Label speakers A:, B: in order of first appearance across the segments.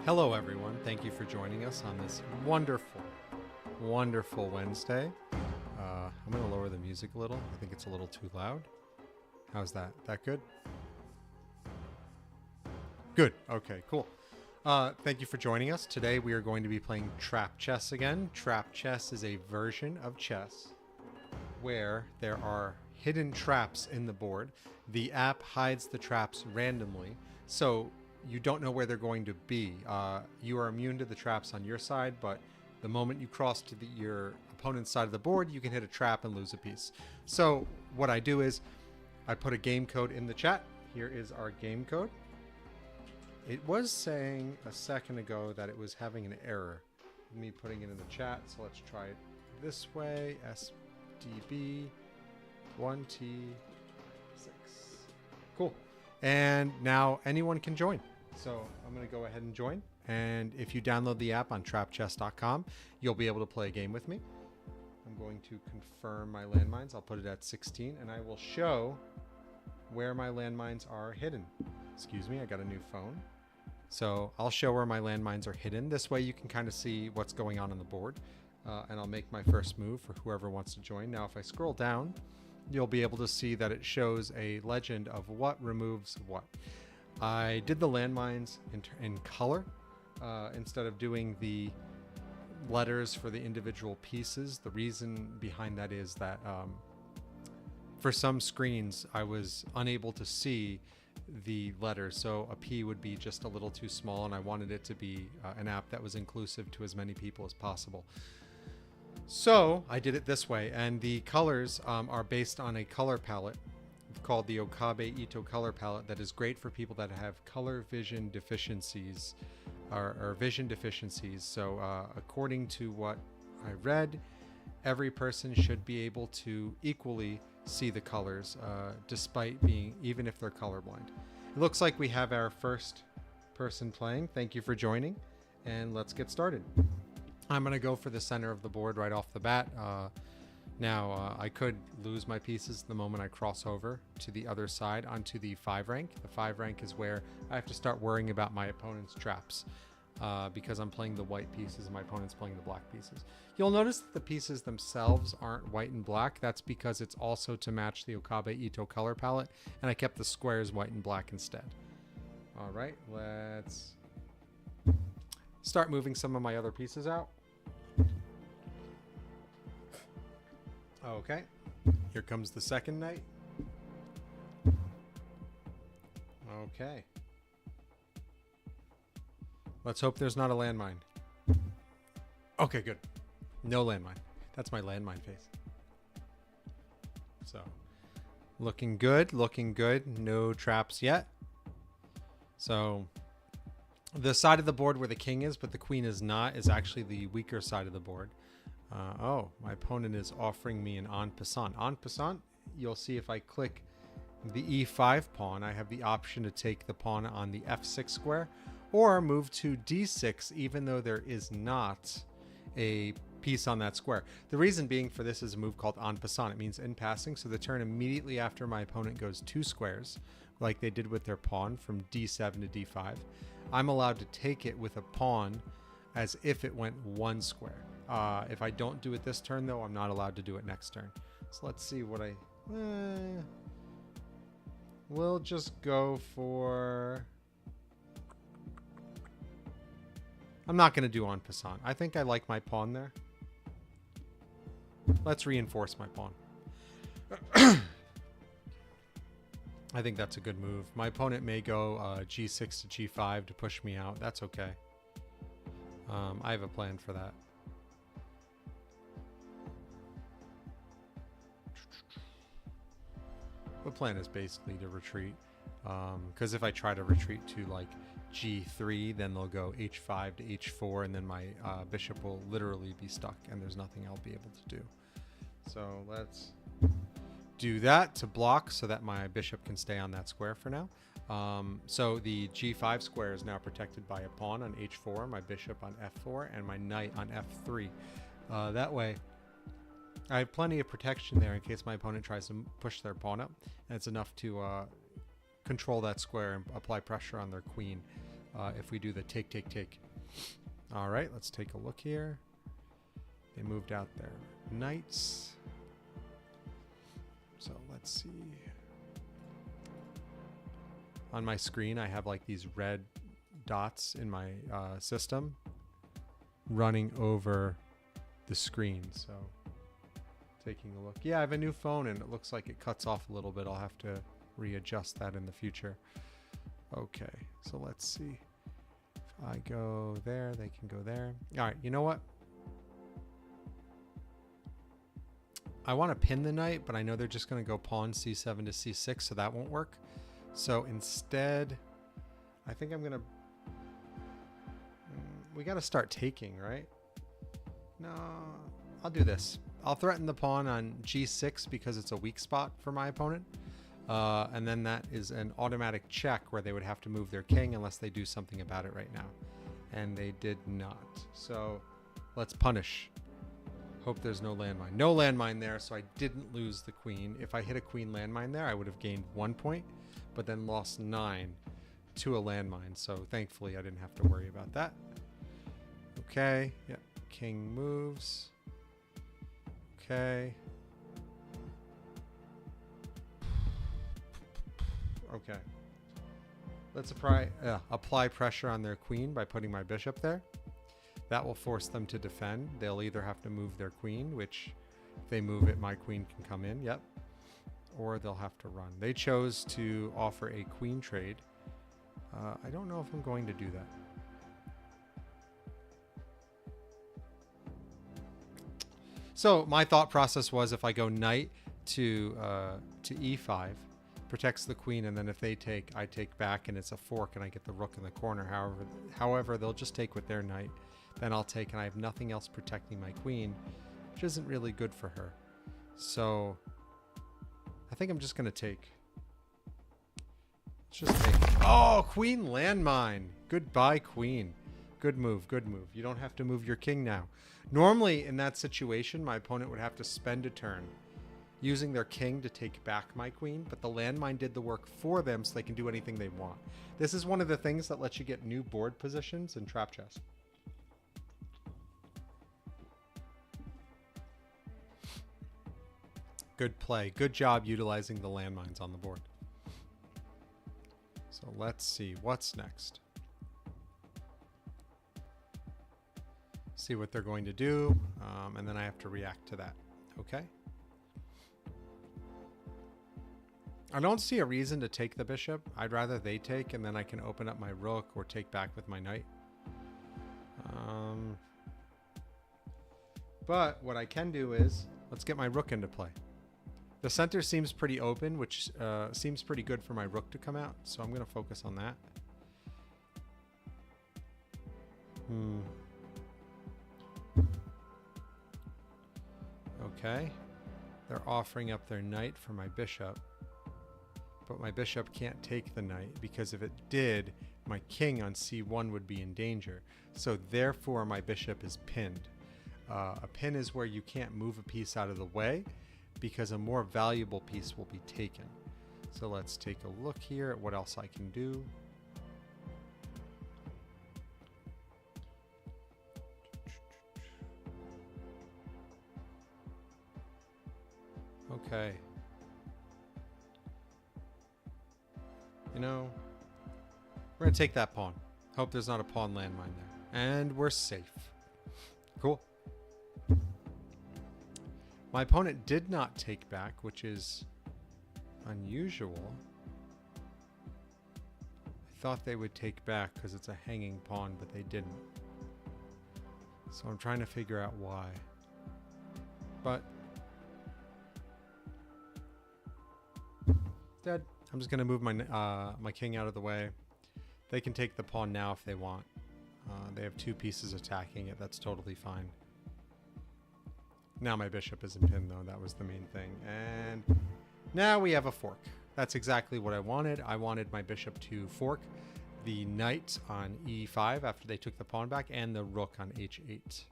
A: Hello, everyone. Thank you for joining us on this wonderful, wonderful Wednesday. I'm going to lower the music a little. I think it's a little too loud. How's that? That good? Good. Okay, cool. Thank you for joining us. Today we are going to be playing Trap Chess again. Trap Chess is a version of chess where there are hidden traps in the board. The app hides the traps randomly, so you don't know where they're going to be. You are immune to the traps on your side, but the moment you cross to your opponent's side of the board, you can hit a trap and lose a piece. So what I do is I put a game code in the chat. Here is our game code. It was saying a second ago that it was having an error. Me putting it in the chat, so let's try it this way. SDB 1T6. Cool. And now anyone can join. So I'm going to go ahead and join. And if you download the app on trapchess.com, you'll be able to play a game with me. I'm going to confirm my landmines. I'll put it at 16, and I will show where my landmines are hidden. Excuse me, I got a new phone. So I'll show where my landmines are hidden. This way you can kind of see what's going on the board. And I'll make my first move for whoever wants to join. Now, if I scroll down, you'll be able to see that it shows a legend of what removes what. I did the landmines in color instead of doing the letters for the individual pieces. The reason behind that is that for some screens I was unable to see the letters, so a P would be just a little too small, and I wanted it to be an app that was inclusive to as many people as possible. So I did it this way, and the colors are based on a color palette called the Okabe Ito color palette that is great for people that have color vision deficiencies or vision deficiencies. So according to what I read, every person should be able to equally see the colors despite being, even if they're colorblind. It looks like we have our first person playing. Thank you for joining, and let's get started. I'm going to go for the center of the board right off the bat. Now, I could lose my pieces the moment I cross over to the other side onto the 5 rank. The 5 rank is where I have to start worrying about my opponent's traps because I'm playing the white pieces and my opponent's playing the black pieces. You'll notice that the pieces themselves aren't white and black. That's because it's also to match the Okabe Ito color palette, and I kept the squares white and black instead. All right, let's start moving some of my other pieces out. Okay, here comes the second knight. Okay. Let's hope there's not a landmine. Okay, good. No landmine. That's my landmine face. So, looking good, looking good. No traps yet. So, the side of the board where the king is, but the queen is not, is actually the weaker side of the board. Oh, my opponent is offering me an en passant. En passant, you'll see if I click the e5 pawn, I have the option to take the pawn on the f6 square or move to d6 even though there is not a piece on that square. The reason being for this is a move called en passant. It means in passing, so the turn immediately after my opponent goes 2 squares, like they did with their pawn from d7 to d5, I'm allowed to take it with a pawn as if it went 1 square. If I don't do it this turn, though, I'm not allowed to do it next turn. So let's see what I... we'll just go for... I'm not going to do en passant. I think I like my pawn there. Let's reinforce my pawn. I think that's a good move. My opponent may go g6 to g5 to push me out. That's okay. I have a plan for that. The plan is basically to retreat, because if I try to retreat to like g3, then they'll go h5 to h4, and then my bishop will literally be stuck, and there's nothing I'll be able to do. So let's do that to block so that my bishop can stay on that square for now. So the g5 square is now protected by a pawn on h4, my bishop on f4, and my knight on f3. That way I have plenty of protection there in case my opponent tries to push their pawn up, and it's enough to control that square and apply pressure on their queen. if we do the take, take, take. All right, let's take a look here. They moved out their knights. So let's see. On my screen, I have like these red dots in my system running over the screen. So taking a look. Yeah, I have a new phone and it looks like it cuts off a little bit. I'll have to readjust that in the future. Okay, so let's see. If I go there, they can go there. All right, you know what? I want to pin the knight, but I know they're just going to go pawn c7 to c6, so that won't work. So instead, I think I'm going to... we got to start taking, right? No, I'll do this. I'll threaten the pawn on g6 because it's a weak spot for my opponent. And then that is an automatic check where they would have to move their king unless they do something about it right now. And they did not. So let's punish. Hope there's no landmine. No landmine there, so I didn't lose the queen. If I hit a queen landmine there, I would have gained 1 point, but then lost 9 to a landmine. So thankfully, I didn't have to worry about that. Okay. Yep. King moves. Okay. Okay. Let's apply pressure on their queen by putting my bishop there. That will force them to defend. They'll either have to move their queen, which if they move it, my queen can come in. Yep. Or they'll have to run. They chose to offer a queen trade. I don't know if I'm going to do that. So my thought process was if I go knight to e5, protects the queen, and then if they take, I take back, and it's a fork, and I get the rook in the corner. However, they'll just take with their knight. Then I'll take, and I have nothing else protecting my queen, which isn't really good for her. So I think I'm just going to take. Let's just take. Oh, queen landmine. Goodbye, queen. Good move, good move. You don't have to move your king now. Normally, in that situation, my opponent would have to spend a turn using their king to take back my queen, but the landmine did the work for them so they can do anything they want. This is one of the things that lets you get new board positions in trap chess. Good play. Good job utilizing the landmines on the board. So let's see what's next. See what they're going to do, and then I have to react to that. Okay. I don't see a reason to take the bishop. I'd rather they take, and then I can open up my rook or take back with my knight. But what I can do is, let's get my rook into play. The center seems pretty open, which seems pretty good for my rook to come out. So I'm going to focus on that. Okay. They're offering up their knight for my bishop. But my bishop can't take the knight, because if it did, my king on c1 would be in danger. So therefore, my bishop is pinned. A pin is where you can't move a piece out of the way, because a more valuable piece will be taken. So let's take a look here at what else I can do. Okay. You know, we're going to take that pawn. Hope there's not a pawn landmine there. And we're safe. Cool. My opponent did not take back, which is unusual. I thought they would take back because it's a hanging pawn, but they didn't. So I'm trying to figure out why. But instead, I'm just going to move my my king out of the way. They can take the pawn now if they want. They have two pieces attacking it. That's totally fine. Now my bishop isn't pinned, though. That was the main thing. And now we have a fork. That's exactly what I wanted. I wanted my bishop to fork the knight on e5 after they took the pawn back, and the rook on h8.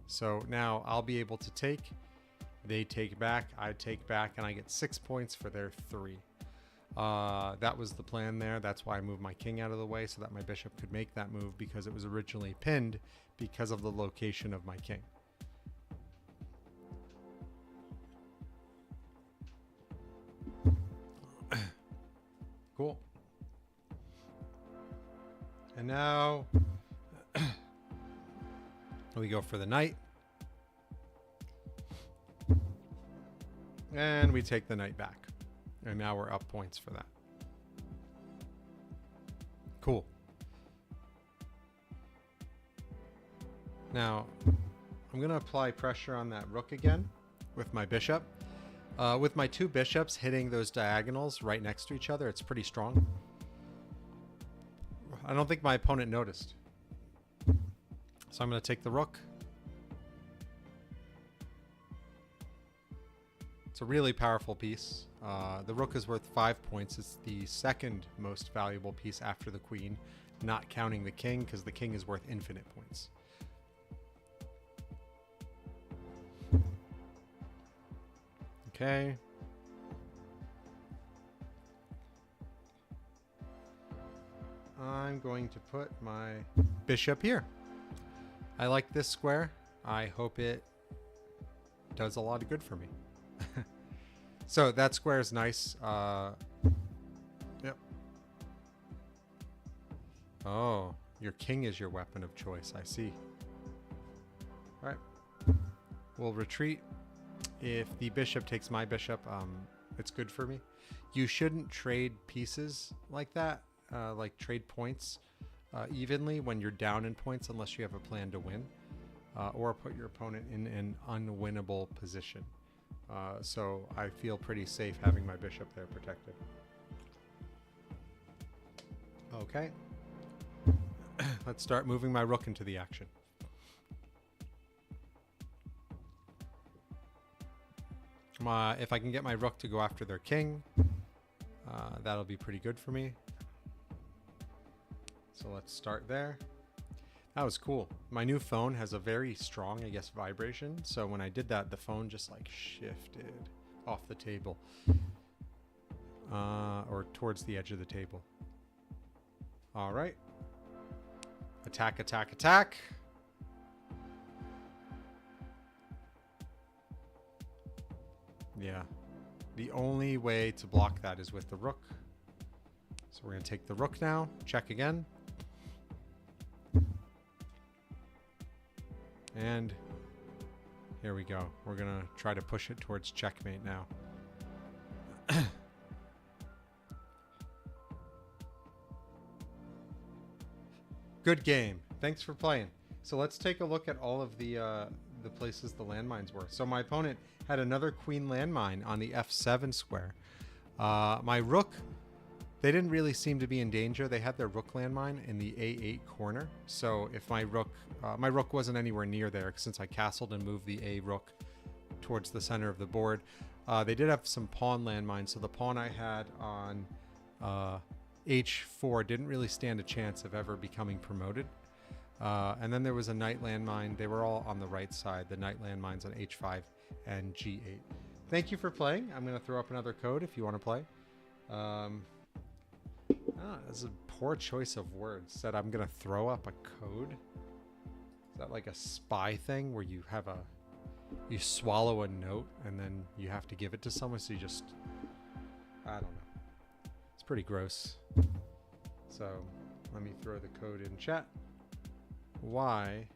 A: So now I'll be able to take. They take back, I take back, and I get 6 points for their 3. That was the plan there. That's why I moved my king out of the way so that my bishop could make that move, because it was originally pinned because of the location of my king. Cool. And now we go for the knight. And we take the knight back. And now we're up points for that. Cool. Now, I'm going to apply pressure on that rook again with my bishop. With my two bishops hitting those diagonals right next to each other, it's pretty strong. I don't think my opponent noticed. So I'm going to take the rook. It's a really powerful piece. The rook is worth 5 points. It's the second most valuable piece after the queen, not counting the king, because the king is worth infinite points. Okay. I'm going to put my bishop here. I like this square. I hope it does a lot of good for me. So that square is nice. Yep. Oh, your king is your weapon of choice. I see. All right. We'll retreat. If the bishop takes my bishop, it's good for me. You shouldn't trade pieces like that, like trade points evenly when you're down in points, unless you have a plan to win, or put your opponent in an unwinnable position. So I feel pretty safe having my bishop there protected. Okay. Let's start moving my rook into the action. If I can get my rook to go after their king, that'll be pretty good for me. So let's start there. That was cool. My new phone has a very strong, I guess, vibration. So when I did that, the phone just like shifted off the table, or towards the edge of the table. All right. Attack, attack, attack. Yeah. The only way to block that is with the rook. So we're going to take the rook now. Check again. And here we go. We're going to try to push it towards checkmate now. Good game. Thanks for playing. So let's take a look at all of the places the landmines were. So my opponent had another queen landmine on the f7 square. My rook, they didn't really seem to be in danger. They had their rook landmine in the a8 corner. So if my rook wasn't anywhere near there, since I castled and moved the a rook towards the center of the board. They did have some pawn landmines. So the pawn I had on h4 didn't really stand a chance of ever becoming promoted. And then there was a knight landmine. They were all on the right side. The knight landmines on h5 and g8. Thank you for playing. I'm going to throw up another code if you want to play. That's a poor choice of words. Said I'm going to throw up a code. Is that like a spy thing where you swallow a note and then you have to give it to someone? So you just, I don't know. It's pretty gross. So let me throw the code in chat. YMCVMH.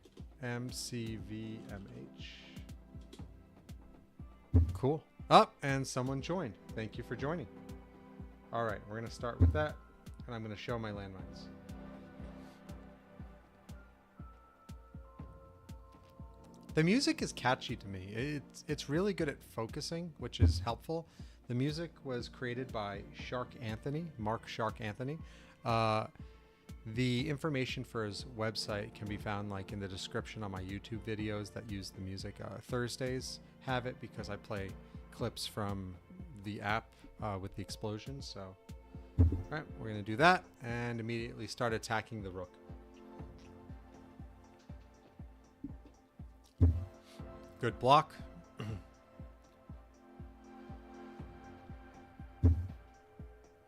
A: Cool. Up, and someone joined. Thank you for joining. All right, we're going to start with that, and I'm going to show my landmines. The music is catchy to me. It's really good at focusing, which is helpful. The music was created by Mark Shark Anthony. The information for his website can be found like in the description on my YouTube videos that use the music. Thursdays have it because I play clips from the app with the explosions. So, all right, we're going to do that and immediately start attacking the rook. Good block.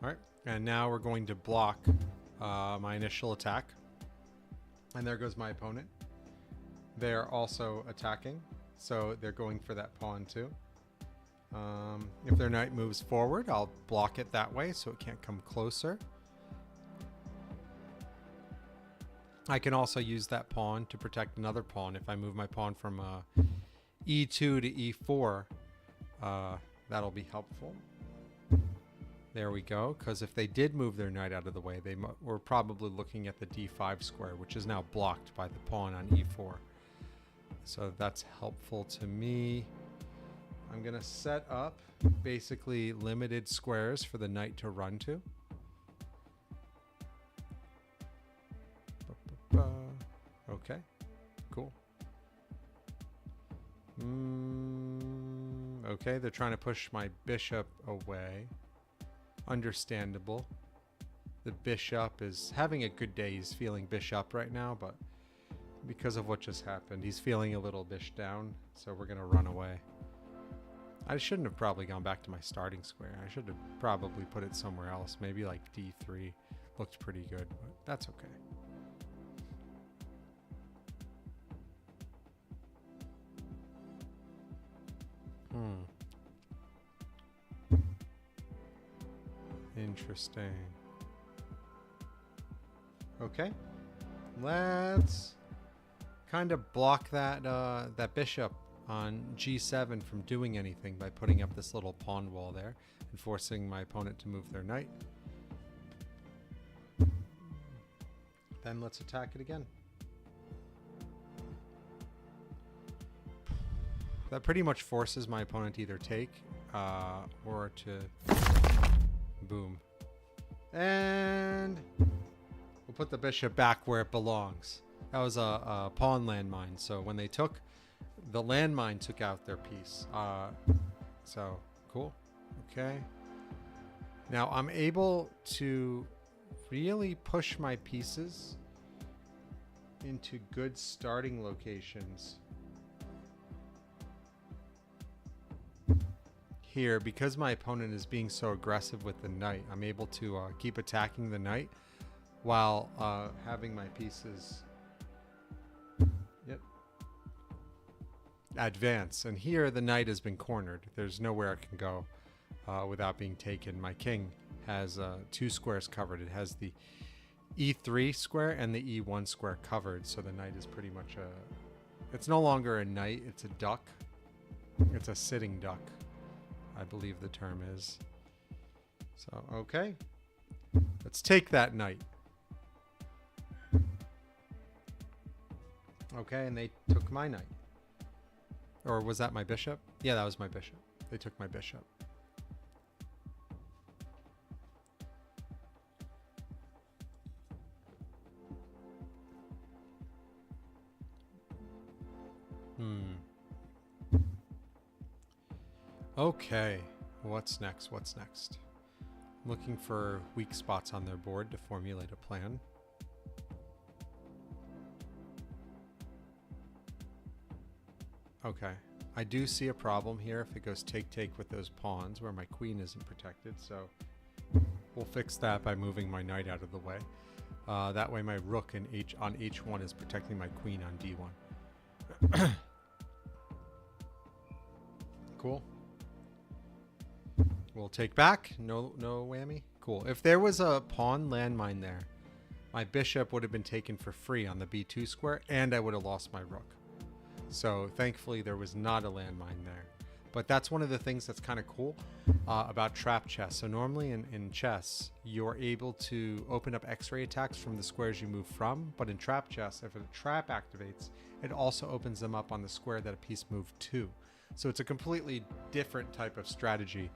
A: All right, and now we're going to block my initial attack. And there goes my opponent. They're also attacking, so they're going for that pawn too. If their knight moves forward, I'll block it that way so it can't come closer. I can also use that pawn to protect another pawn. If I move my pawn from e2 to e4, that'll be helpful. There we go, because if they did move their knight out of the way, they were probably looking at the d5 square, which is now blocked by the pawn on e4. So that's helpful to me. I'm going to set up basically limited squares for the knight to run to. Okay, cool. Okay, they're trying to push my bishop away. Understandable. The bishop is having a good day. He's feeling bishop right now, but because of what just happened, he's feeling a little bish down, so we're going to run away. I shouldn't have probably gone back to my starting square. I should have probably put it somewhere else. Maybe like d3 looked pretty good, but that's okay. Interesting. Okay, let's kind of block that that bishop on g7 from doing anything by putting up this little pawn wall there and forcing my opponent to move their knight. Then let's attack it again. That pretty much forces my opponent to either take or to boom. And we'll put the bishop back where it belongs. That was a pawn landmine, so when they took, the landmine took out their piece. So, cool. Okay. Now I'm able to really push my pieces into good starting locations. Here, because my opponent is being so aggressive with the knight, I'm able to keep attacking the knight while having my pieces advance. And here the knight has been cornered. There's nowhere it can go without being taken. My king has 2 squares covered. It has the e3 square and the e1 square covered, so the knight is pretty much it's no longer a knight, it's a duck. It's a sitting duck, I believe the term is. So, okay. Let's take that knight. Okay, and they took my knight. Or was that my bishop? Yeah, that was my bishop. They took my bishop. Okay, what's next? What's next? Looking for weak spots on their board to formulate a plan. Okay, I do see a problem here if it goes take-take with those pawns where my queen isn't protected, so we'll fix that by moving my knight out of the way. That way my rook on h1 is protecting my queen on d1. Cool. We'll take back. No whammy. Cool. If there was a pawn landmine there, my bishop would have been taken for free on the b2 square, and I would have lost my rook. So thankfully there was not a landmine there. But that's one of the things that's kind of cool about trap chess. So normally in chess, you're able to open up X-ray attacks from the squares you move from. But in trap chess, if a trap activates, it also opens them up on the square that a piece moved to. So it's a completely different type of strategy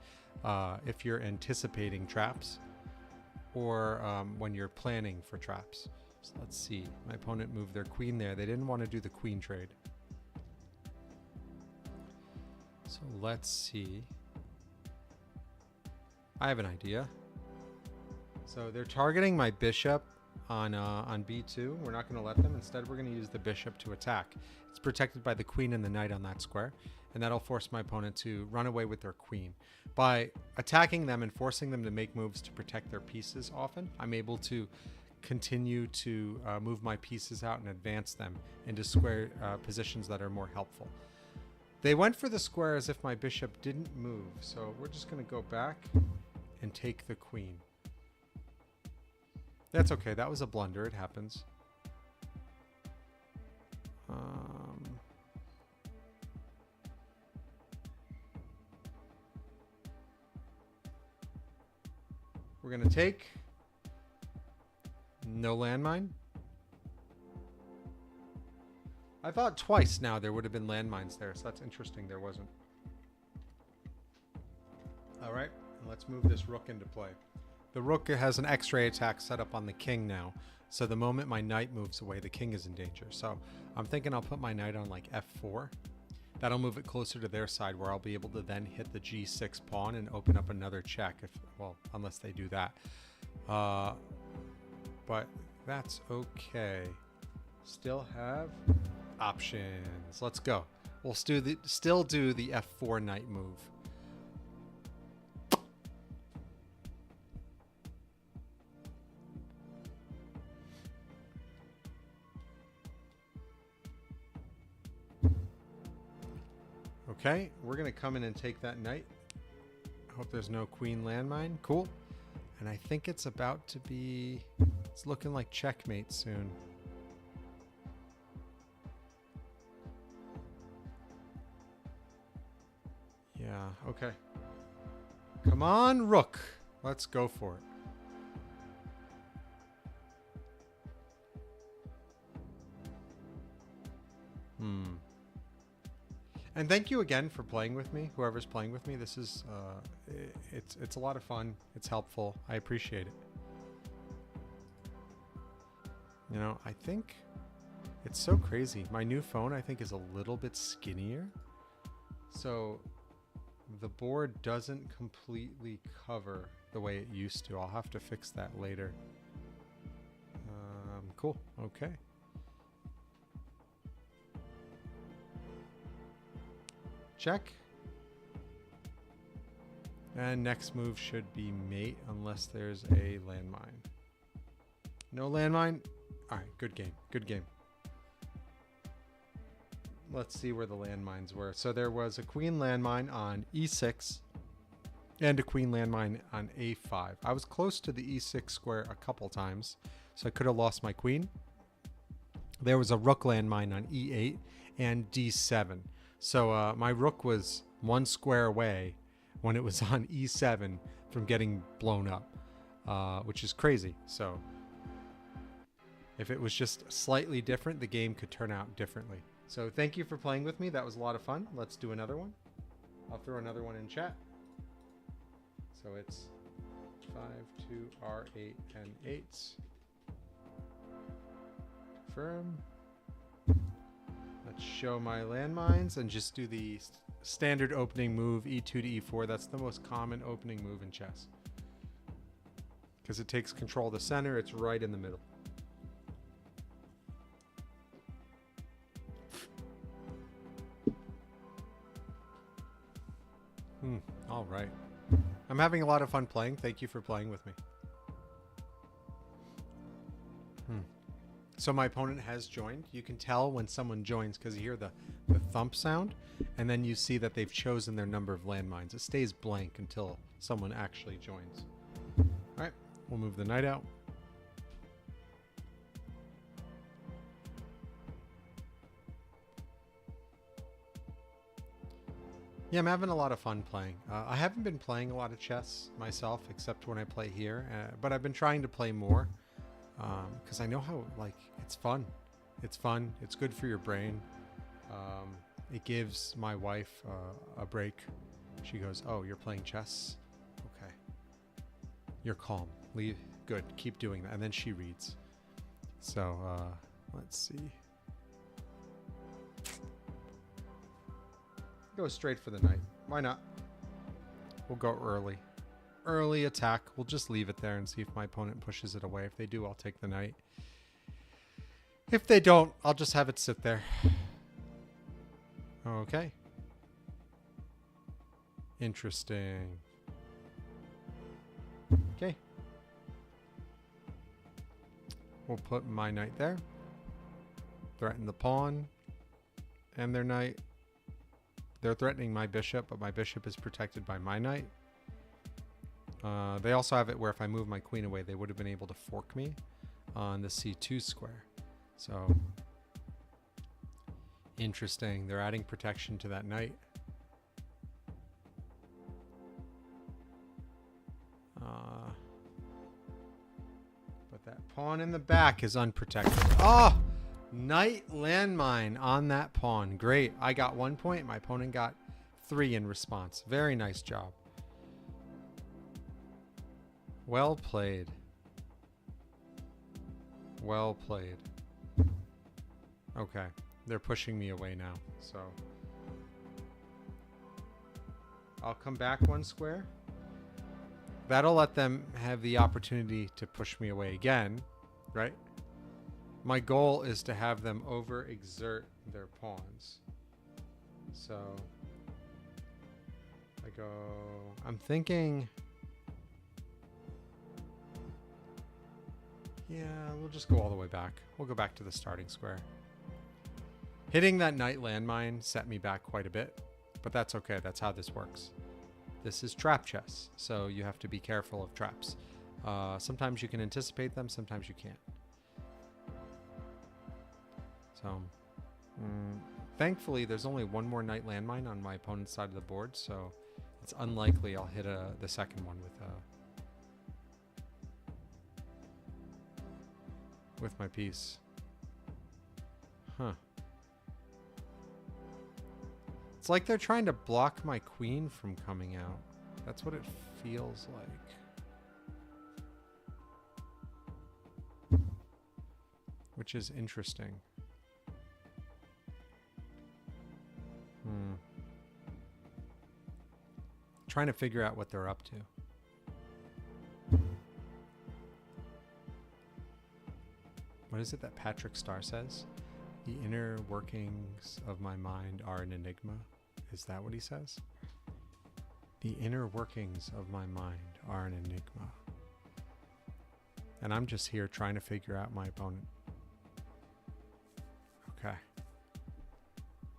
A: if you're anticipating traps or when you're planning for traps. So let's see. My opponent moved their queen there. They didn't want to do the queen trade. So let's see. I have an idea. So they're targeting my bishop on b2. We're not going to let them. Instead, we're going to use the bishop to attack. It's protected by the queen and the knight on that square. and that'll force my opponent to run away with their queen. By attacking them and forcing them to make moves to protect their pieces often, I'm able to continue to move my pieces out and advance them into square positions that are more helpful. They went for the square as if my bishop didn't move, so we're just going to go back and take the queen. That's okay. That was a blunder. It happens. We're going to take. No landmine. I thought twice now there would have been landmines there, so that's interesting there wasn't. All right, let's move this rook into play. The rook has an X-ray attack set up on the king now, so the moment my knight moves away, the king is in danger. So I'm thinking I'll put my knight on like F4. That'll move it closer to their side, where I'll be able to then hit the G6 pawn and open up another check. Well, unless they do that. But that's okay. Still have options. Let's go. We'll still do the F4 knight move. Okay, we're going to come in and take that knight. I hope there's no queen landmine. Cool. And I think it's about to be... It's looking like checkmate soon. Yeah, okay. Come on, rook. Let's go for it. And thank you again for playing with me, whoever's playing with me. This is, it's a lot of fun. It's helpful. I appreciate it. You know, I think it's so crazy. My new phone, I think, is a little bit skinnier. So the board doesn't completely cover the way it used to. I'll have to fix that later. Cool. Okay. Check. And next move should be mate unless there's a landmine. No landmine? Alright, good game. Good game. Let's see where the landmines were. So there was a queen landmine on e6 and a queen landmine on a5. I was close to the e6 square a couple times, so I could have lost my queen. There was a rook landmine on e8 and d7. So my rook was one square away when it was on e7 from getting blown up, which is crazy. So if it was just slightly different, the game could turn out differently. So thank you for playing with me. That was a lot of fun. Let's do another one. I'll throw another one in chat. So it's 5, 2, R8, and 8. Confirm. Let's show my landmines and just do the standard opening move, e2 to e4. That's the most common opening move in chess. Because it takes control of the center. It's right in the middle. All right. I'm having a lot of fun playing. Thank you for playing with me. So my opponent has joined. You can tell when someone joins because you hear the thump sound, and then you see that they've chosen their number of landmines. It stays blank until someone actually joins. All right, we'll move the knight out. Yeah, I'm having a lot of fun playing. I haven't been playing a lot of chess myself, except when I play here, but I've been trying to play more. Because I know how, like, it's fun. It's fun. It's good for your brain. It gives my wife a break. She goes, "Oh, you're playing chess? Okay. You're calm. Leave. Good. Keep doing that." And then she reads. So, let's see. Go straight for the knight. Why not? We'll go early. Early attack. We'll just leave it there and see if my opponent pushes it away. If they do, I'll take the knight. If they don't, I'll just have it sit there. Okay. Interesting. Okay. We'll put my knight there. Threaten the pawn and their knight. They're threatening my bishop, but my bishop is protected by my knight. They also have it where if I move my queen away, they would have been able to fork me on the c2 square. So, interesting. They're adding protection to that knight. But that pawn in the back is unprotected. Oh! Knight landmine on that pawn. Great. I got 1 point. My opponent got 3 in response. Very nice job. Well played. Well played. Okay. They're pushing me away now. So I'll come back 1 square. That'll let them have the opportunity to push me away again, right? My goal is to have them overexert their pawns. So I go, I'm thinking, yeah, we'll just go all the way back. We'll go back to the starting square. Hitting that knight landmine set me back quite a bit, but that's okay. That's how this works. This is trap chess, so you have to be careful of traps. Sometimes you can anticipate them, sometimes you can't. So, thankfully, there's only 1 more knight landmine on my opponent's side of the board, so it's unlikely I'll hit the second one with my piece. Huh. It's like they're trying to block my queen from coming out. That's what it feels like. Which is interesting. Trying to figure out what they're up to. What is it that Patrick Starr says? The inner workings of my mind are an enigma. Is that what he says? The inner workings of my mind are an enigma. And I'm just here trying to figure out my opponent. Okay.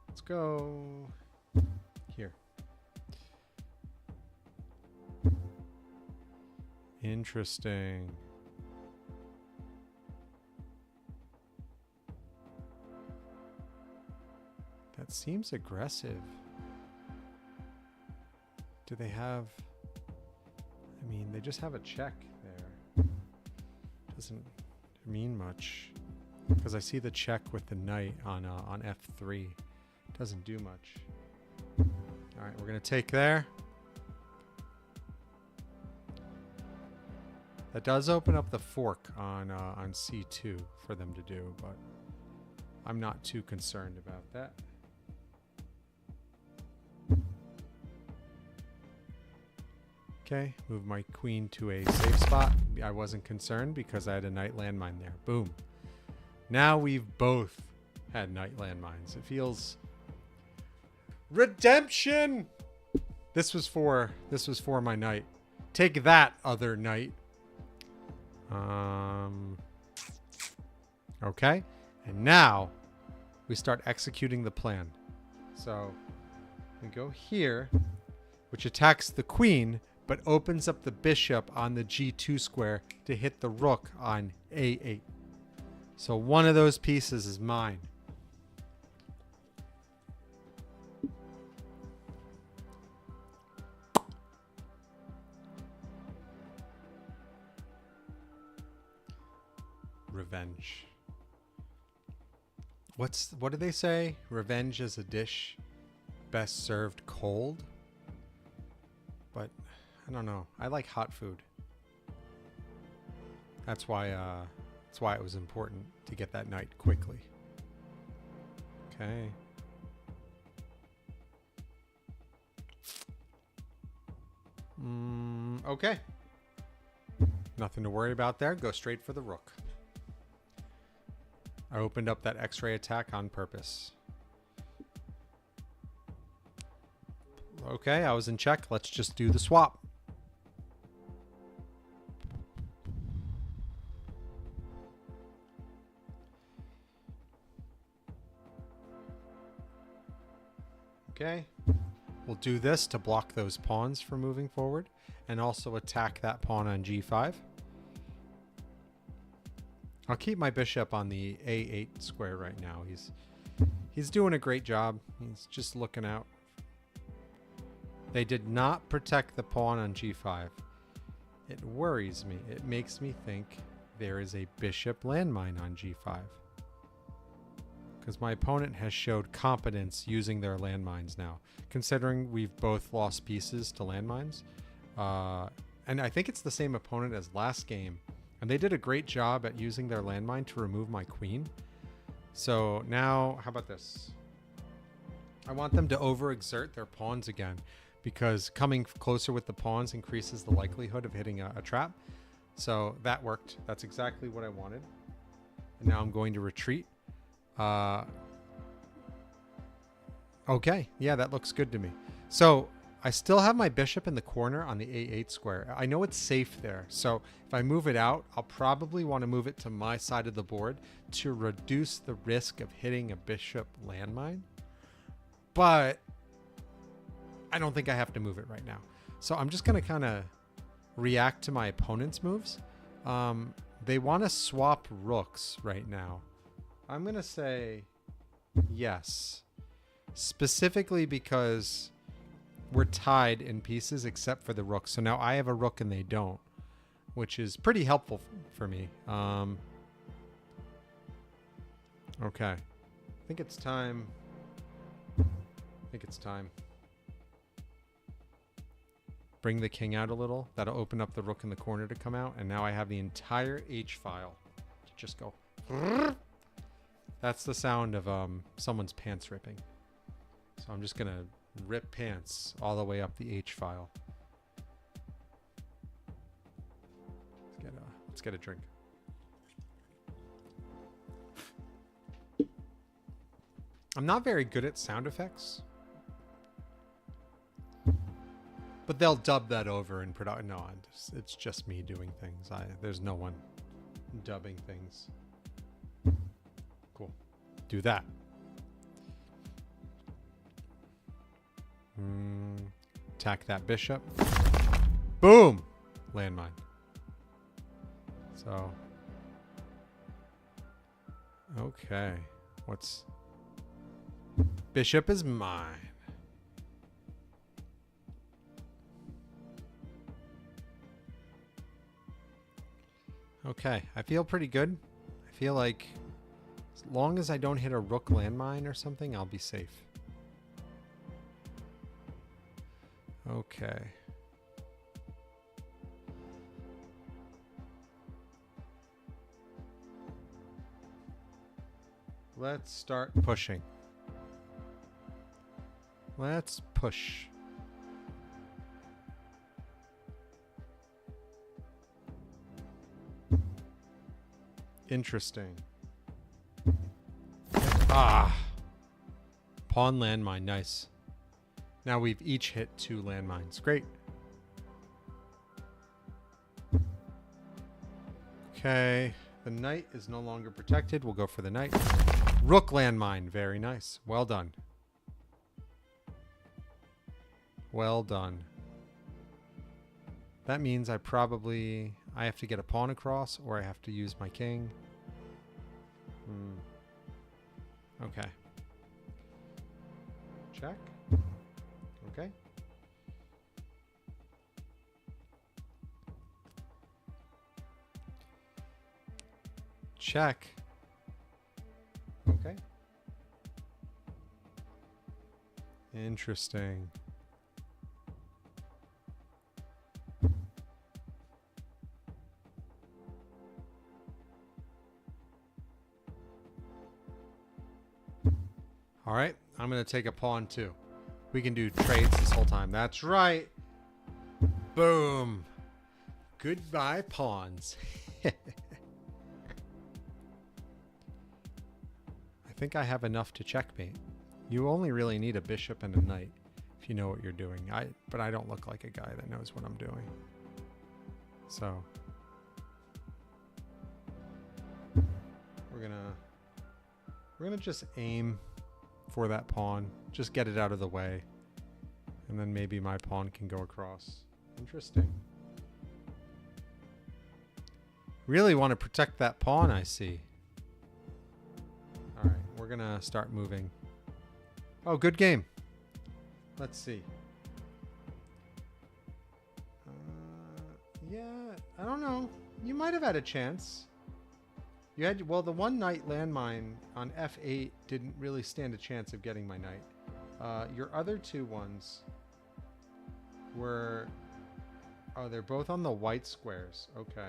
A: Let's go here. Interesting. That seems aggressive. Do they have... I mean, they just have a check there. Doesn't mean much. Because I see the check with the knight on f3. Doesn't do much. Alright, we're going to take there. That does open up the fork on c2 for them to do, but I'm not too concerned about that. Okay, move my queen to a safe spot. I wasn't concerned because I had a knight landmine there. Boom. Now we've both had knight landmines. It feels... Redemption! This was for my knight. Take that, other knight. Okay. And now we start executing the plan. So we go here, which attacks the queen, but opens up the bishop on the g2 square to hit the rook on a8. So one of those pieces is mine. Revenge. What do they say? Revenge is a dish best served cold. But I don't know. I like hot food. That's why it was important to get that knight quickly. Okay. Okay. Nothing to worry about there. Go straight for the rook. I opened up that X-ray attack on purpose. Okay, I was in check. Let's just do the swap. Okay, we'll do this to block those pawns from moving forward and also attack that pawn on g5. I'll keep my bishop on the a8 square right now. He's doing a great job. He's just looking out. They did not protect the pawn on g5. It worries me. It makes me think there is a bishop landmine on g5. Because my opponent has showed competence using their landmines now. Considering we've both lost pieces to landmines. And I think it's the same opponent as last game. And they did a great job at using their landmine to remove my queen. So now, how about this? I want them to overexert their pawns again. Because coming closer with the pawns increases the likelihood of hitting a trap. So that worked. That's exactly what I wanted. And now I'm going to retreat. Okay, yeah, that looks good to me. So I still have my bishop in the corner on the a8 square. I know it's safe there. So if I move it out, I'll probably want to move it to my side of the board to reduce the risk of hitting a bishop landmine. But I don't think I have to move it right now. So I'm just going to kind of react to my opponent's moves. They want to swap rooks right now. I'm going to say yes. Specifically because we're tied in pieces except for the rook. So now I have a rook and they don't, which is pretty helpful for me. Okay. I think it's time. Bring the king out a little. That'll open up the rook in the corner to come out. And now I have the entire H file to just go. That's the sound of someone's pants ripping. So I'm just going to rip pants all the way up the H file. Let's get a drink. I'm not very good at sound effects. But they'll dub that over in production. No, it's just me doing things. There's no one dubbing things. Cool. Do that. Attack that bishop. Boom! Landmine. So. Okay. Bishop is mine. Okay, I feel pretty good. I feel like as long as I don't hit a rook landmine or something, I'll be safe. Okay. Let's start pushing. Let's push. Interesting. Ah. Pawn landmine. Nice. Now we've each hit 2 landmines. Great. Okay. The knight is no longer protected. We'll go for the knight. Rook landmine. Very nice. Well done. Well done. That means I have to get a pawn across or I have to use my king. Okay. Check. Okay. Check. Okay. Interesting. All right, I'm going to take a pawn too. We can do trades this whole time. That's right. Boom. Goodbye, pawns. I think I have enough to checkmate. You only really need a bishop and a knight. If if you know what you're doing. But I don't look like a guy that knows what I'm doing. So we're gonna just aim for that pawn. Just get it out of the way. And then maybe my pawn can go across. Interesting. Really want to protect that pawn, I see. All right, we're gonna start moving. Oh, good game. Let's see. Yeah, I don't know. You might have had a chance. You had, well, the one knight landmine on f8 didn't really stand a chance of getting my knight. Your other two ones were, oh, they're both on the white squares. Okay.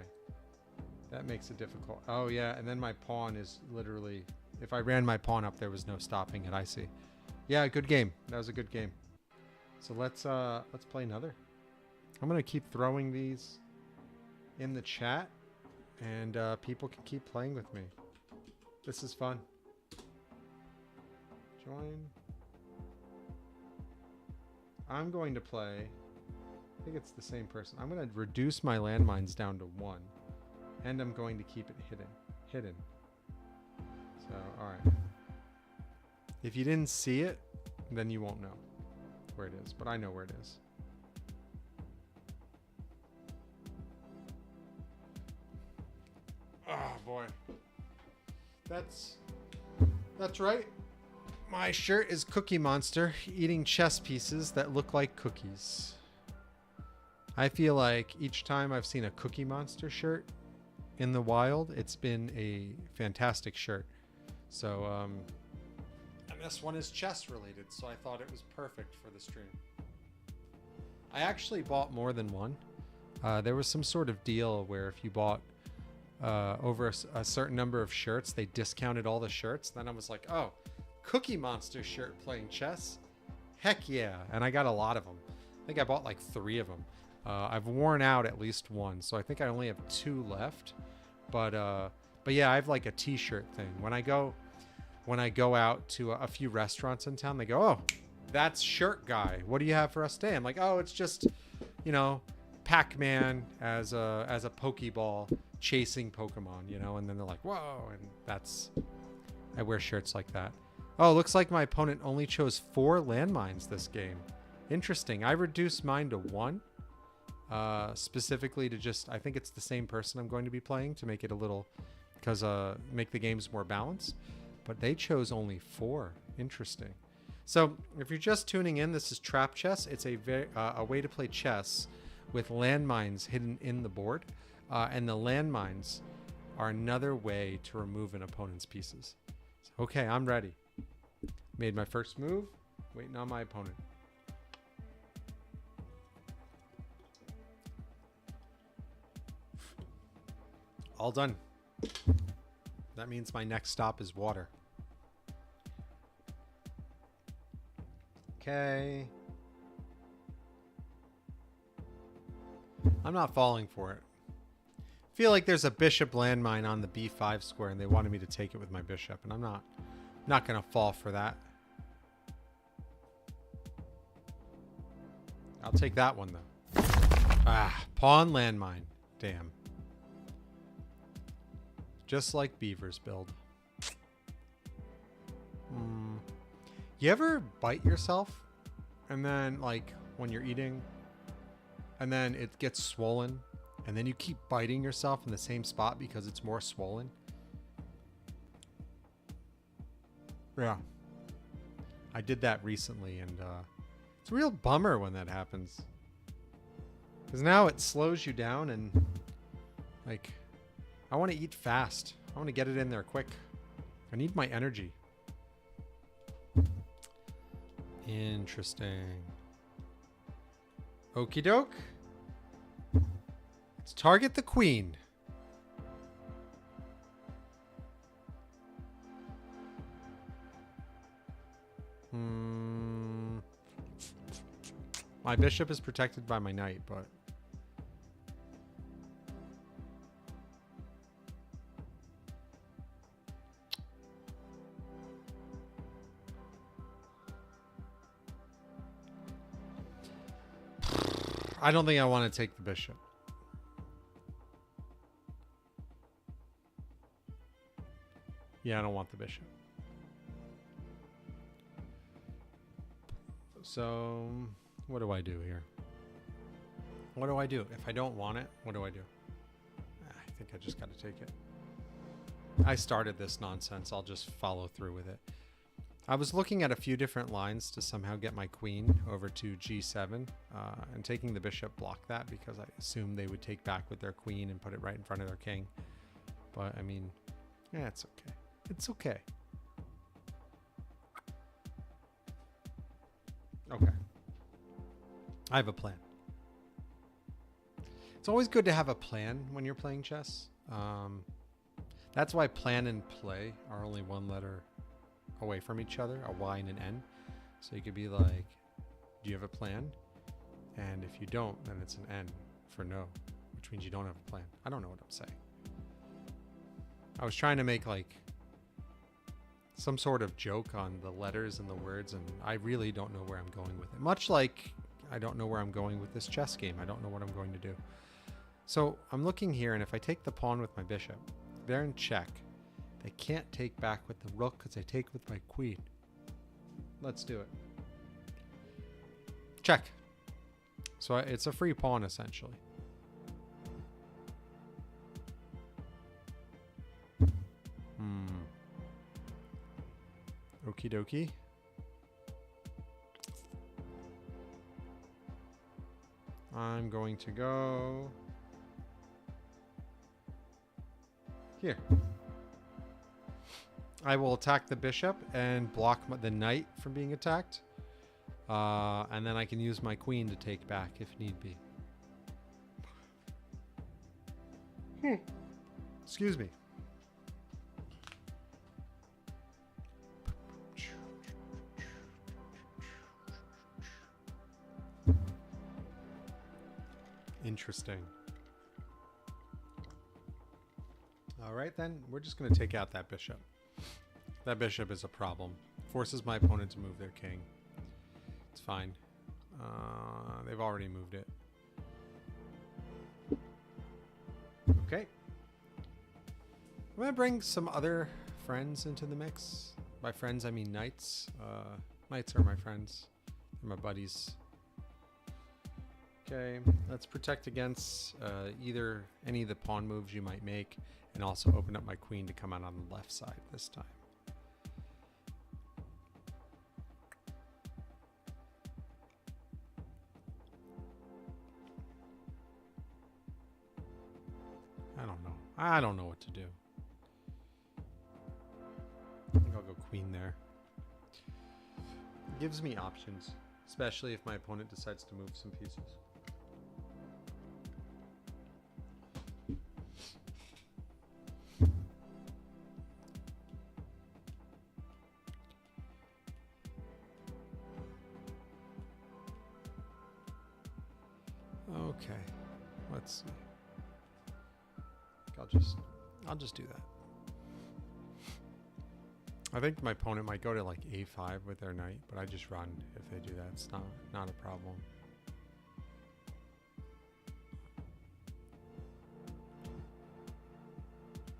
A: That makes it difficult. Oh, yeah, and then my pawn is literally, if I ran my pawn up, there was no stopping it. I see. Yeah, good game. That was a good game. So let's play another. I'm going to keep throwing these in the chat, and people can keep playing with me. This is fun. Join. I'm going to play, I think it's the same person. I'm going to reduce my landmines down to 1. And I'm going to keep it hidden. So, all right. If you didn't see it, then you won't know where it is. But I know where it is. Oh, boy. That's right. My shirt is Cookie Monster, eating chess pieces that look like cookies. I feel like each time I've seen a Cookie Monster shirt in the wild, it's been a fantastic shirt. So, and this one is chess related, so I thought it was perfect for the stream. I actually bought more than one. There was some sort of deal where if you bought over a certain number of shirts, they discounted all the shirts. Then I was like, oh, Cookie Monster shirt playing chess? Heck yeah. And I got a lot of them. I think I bought like 3 of them. I've worn out at least one, so I think I only have 2 left. But yeah, I have like a t-shirt thing. When I go out to a few restaurants in town, they go, oh, that's shirt guy. What do you have for us today? I'm like, oh, it's just, you know, Pac-Man as a Pokeball chasing Pokemon, you know? And then they're like, whoa. And I wear shirts like that. Oh, looks like my opponent only chose 4 landmines this game. Interesting. I reduced mine to 1. Specifically to just, I think it's the same person I'm going to be playing to make it a little, because make the games more balanced. But they chose only 4. Interesting. So if you're just tuning in, this is Trap Chess. It's a way to play chess with landmines hidden in the board, and the landmines are another way to remove an opponent's pieces. So, okay, I'm ready. Made my first move. Waiting on my opponent. All done. That means my next stop is water. Okay. I'm not falling for it. I feel like there's a bishop landmine on the b5 square and they wanted me to take it with my bishop, and I'm not going to fall for that. I'll take that one though. Ah, pawn landmine. Damn. Just like Beaver's build. You ever bite yourself and then, like, when you're eating and then it gets swollen and then you keep biting yourself in the same spot because it's more swollen? Yeah. I did that recently, and it's a real bummer when that happens. Because now it slows you down, and, like, I want to eat fast. I want to get it in there quick. I need my energy. Interesting. Okie doke. Let's target the queen. My bishop is protected by my knight, but I don't think I want to take the bishop. Yeah, I don't want the bishop. So, what do I do here? What do I do? If I don't want it, what do I do? I think I just got to take it. I started this nonsense. I'll just follow through with it. I was looking at a few different lines to somehow get my queen over to g7, and taking the bishop blocked that because I assumed they would take back with their queen and put it right in front of their king. But I mean, yeah, it's okay. It's okay. Okay. I have a plan. It's always good to have a plan when you're playing chess. That's why plan and play are only one letter away from each other, a Y and an N. So you could be like, do you have a plan? And if you don't, then it's an N for no, which means you don't have a plan. I don't know what I'm saying. I was trying to make like some sort of joke on the letters and the words, and I really don't know where I'm going with it. Much like I don't know where I'm going with this chess game. I don't know what I'm going to do. So I'm looking here, and if I take the pawn with my bishop, they're in check. They can't take back with the rook because I take with my queen. Let's do it. Check. So it's a free pawn, essentially. Okie dokie. I'm going to go here. I will attack the bishop and block the knight from being attacked. And then I can use my queen to take back if need be. Excuse me. Interesting. All right, then we're just going to take out that bishop. That bishop is a problem. Forces my opponent to move their king. It's fine. They've already moved it. Okay. I'm going to bring some other friends into the mix. By friends, I mean knights. Knights are my friends. They're my buddies. Okay, let's protect against either any of the pawn moves you might make, and also open up my queen to come out on the left side this time. I don't know what to do. I think I'll go queen there. It gives me options, especially if my opponent decides to move some pieces. Okay, let's see. I'll just do that. I think my opponent might go to like a5 with their knight, but I just run if they do that. It's not a problem.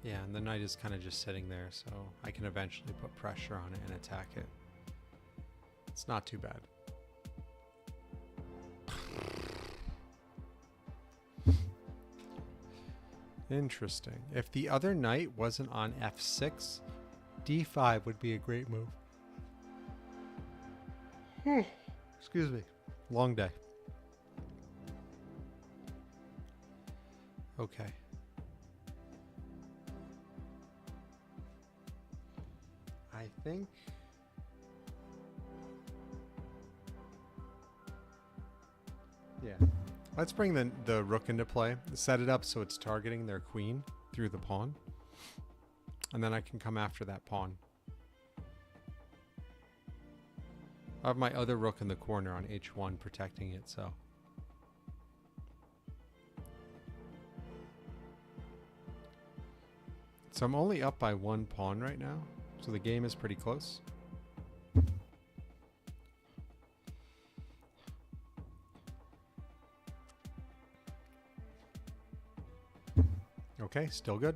A: Yeah, and the knight is kind of just sitting there, so I can eventually put pressure on it and attack it. It's not too bad. Interesting. If the other knight wasn't on f6, d5 would be a great move. Excuse me. Long day. Okay. I think yeah. Let's bring the rook into play. Set it up so it's targeting their queen through the pawn. And then I can come after that pawn. I have my other rook in the corner on h1 protecting it, so. So I'm only up by one pawn right now. So the game is pretty close. Okay, still good.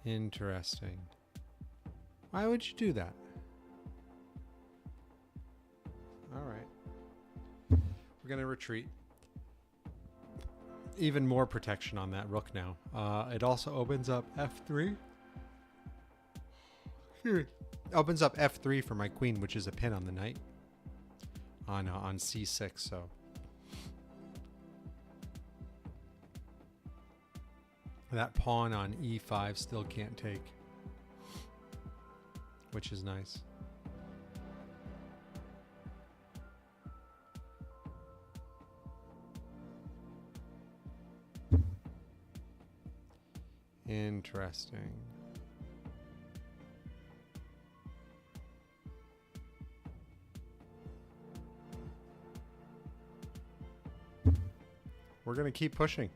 A: Interesting. Why would you do that? All right. We're going to retreat. Even more protection on that rook now. It also opens up f3. Here. Opens up f3 for my queen, which is a pin on the knight. On c6, so. That pawn on e5 still can't take. Which is nice. Interesting. We're going to keep pushing.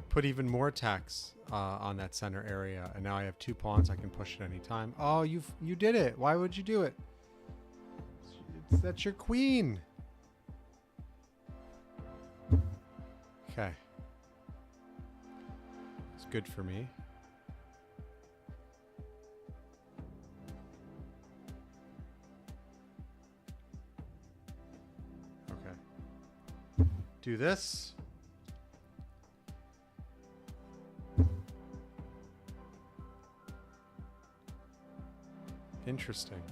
A: Put even more attacks on that center area. And now I have 2 pawns. I can push at any time. Oh, you did it. Why would you do it? That's your queen. Okay. It's good for me. Okay. Do this. Interesting.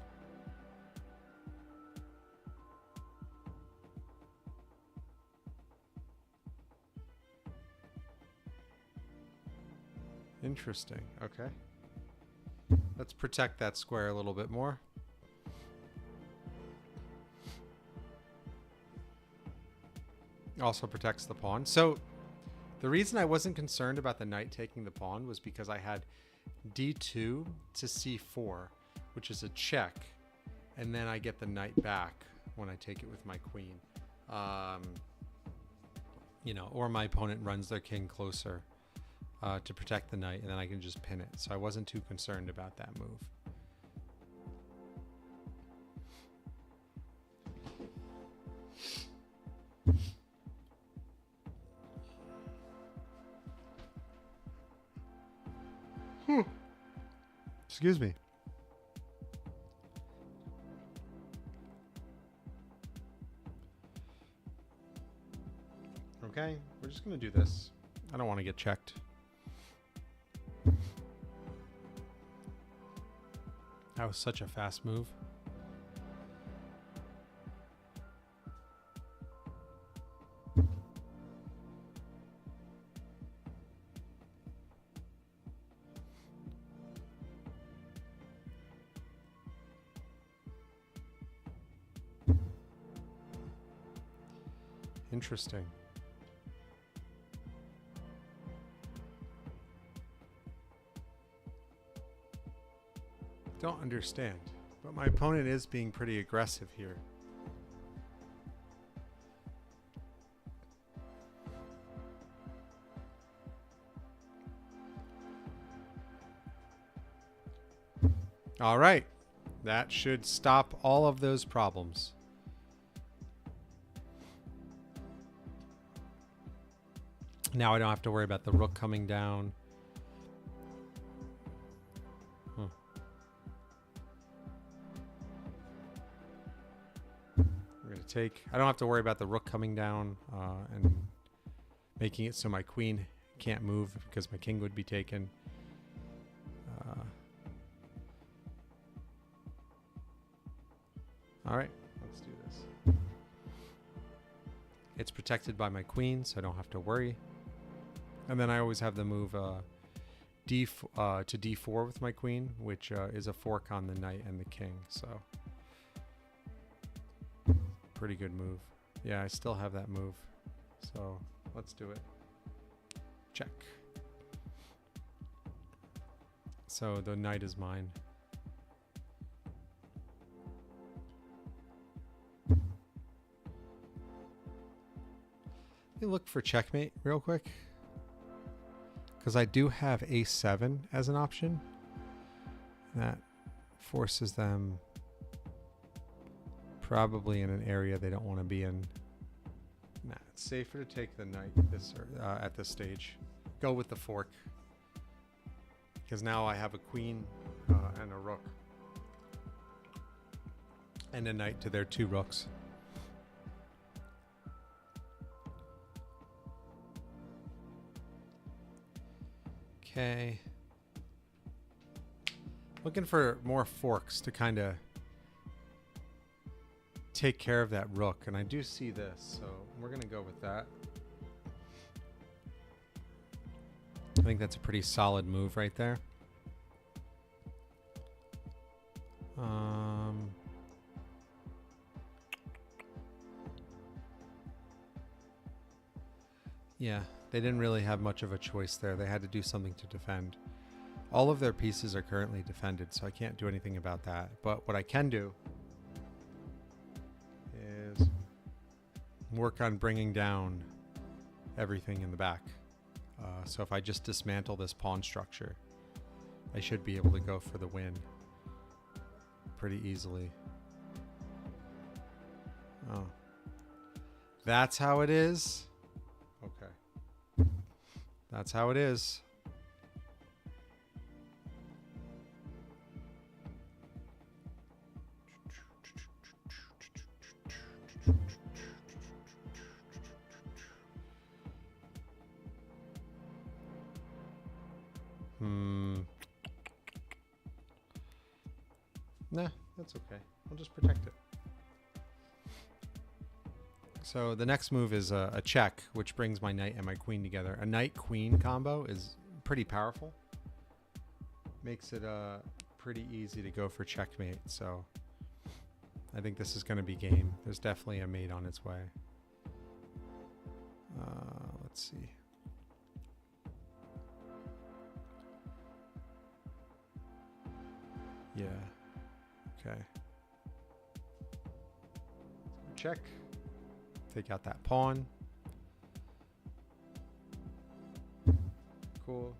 A: Interesting. Okay. Let's protect that square a little bit more. Also protects the pawn. So the reason I wasn't concerned about the knight taking the pawn was because I had d2 to c4, which is a check, and then I get the knight back when I take it with my queen. You know, or my opponent runs their king closer to protect the knight, and then I can just pin it. So I wasn't too concerned about that move. Excuse me. Okay, we're just going to do this. I don't want to get checked. That was such a fast move. Interesting. Don't understand, but my opponent is being pretty aggressive here. All right, that should stop all of those problems. Now I don't have to worry about the rook coming down. We're going to take... I don't have to worry about the rook coming down and making it so my queen can't move because my king would be taken. All right, let's do this. It's protected by my queen, so I don't have to worry. And then I always have the move to d4 with my queen, which is a fork on the knight and the king. So pretty good move. Yeah, I still have that move. So let's do it. Check. So the knight is mine. Let me look for checkmate real quick, because I do have a7 as an option. That forces them Probably in an area they don't want to be in. Nah, it's safer to take the knight at this stage. Go with the fork. Because now I have a queen and a rook. And a knight to their 2 rooks. Okay. Looking for more forks to kind of take care of that rook. And I do see this, so we're going to go with that. I think that's a pretty solid move right there. Yeah, they didn't really have much of a choice there. They had to do something to defend. All of their pieces are currently defended, so I can't do anything about that. But what I can do is work on bringing down everything in the back. So if I just dismantle this pawn structure, I should be able to go for the win pretty easily. Oh. That's how it is? Okay. That's how it is. Nah, that's okay. I'll just protect it. So the next move is a check, which brings my knight and my queen together. A knight-queen combo is pretty powerful. Makes it pretty easy to go for checkmate. So I think this is going to be game. There's definitely a mate on its way. Let's see. Yeah. Okay. Check. Take out that pawn. Cool.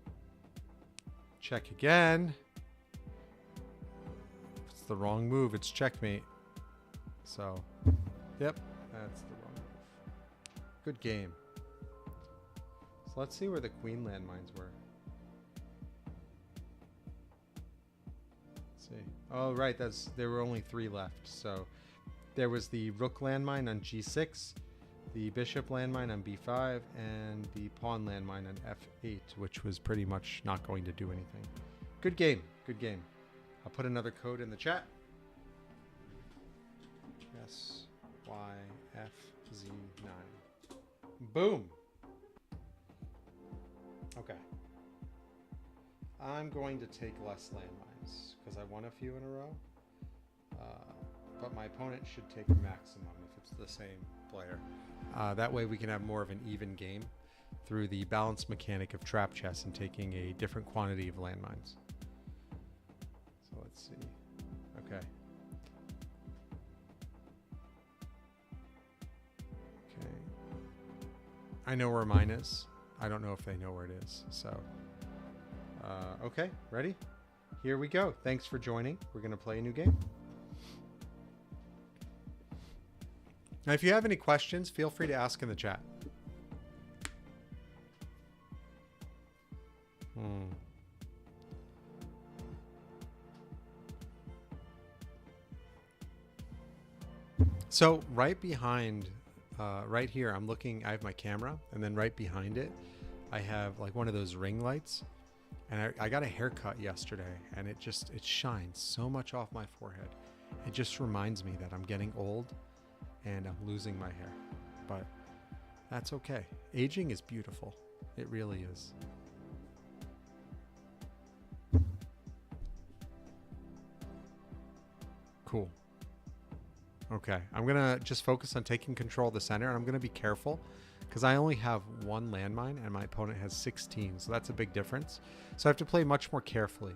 A: Check again. It's the wrong move. It's checkmate. So, yep, that's the wrong move. Good game. So let's see where the queen landmines were. Let's see. Oh, right. There were only 3 left. So there was the rook landmine on g6, the bishop landmine on b5, and the pawn landmine on f8, which was pretty much not going to do anything. Good game. Good game. I'll put another code in the chat. SYFZ9. Boom. Okay. I'm going to take less landmines because I won a few in a row. But my opponent should take a maximum if it's the same player. That way we can have more of an even game through the balance mechanic of trap chess and taking a different quantity of landmines. So let's see. Okay. Okay. I know where mine is. I don't know if they know where it is. So, okay, ready? Here we go. Thanks for joining. We're going to play a new game. Now, if you have any questions, feel free to ask in the chat. So right behind, right here, I'm looking, I have my camera, and then right behind it, I have like one of those ring lights. And I got a haircut yesterday, and it shines so much off my forehead. It just reminds me that I'm getting old and I'm losing my hair. But that's okay. Aging is beautiful. It really is. Cool. Okay, I'm gonna just focus on taking control of the center, and I'm gonna be careful because I only have 1 landmine and my opponent has 16, so that's a big difference. So I have to play much more carefully.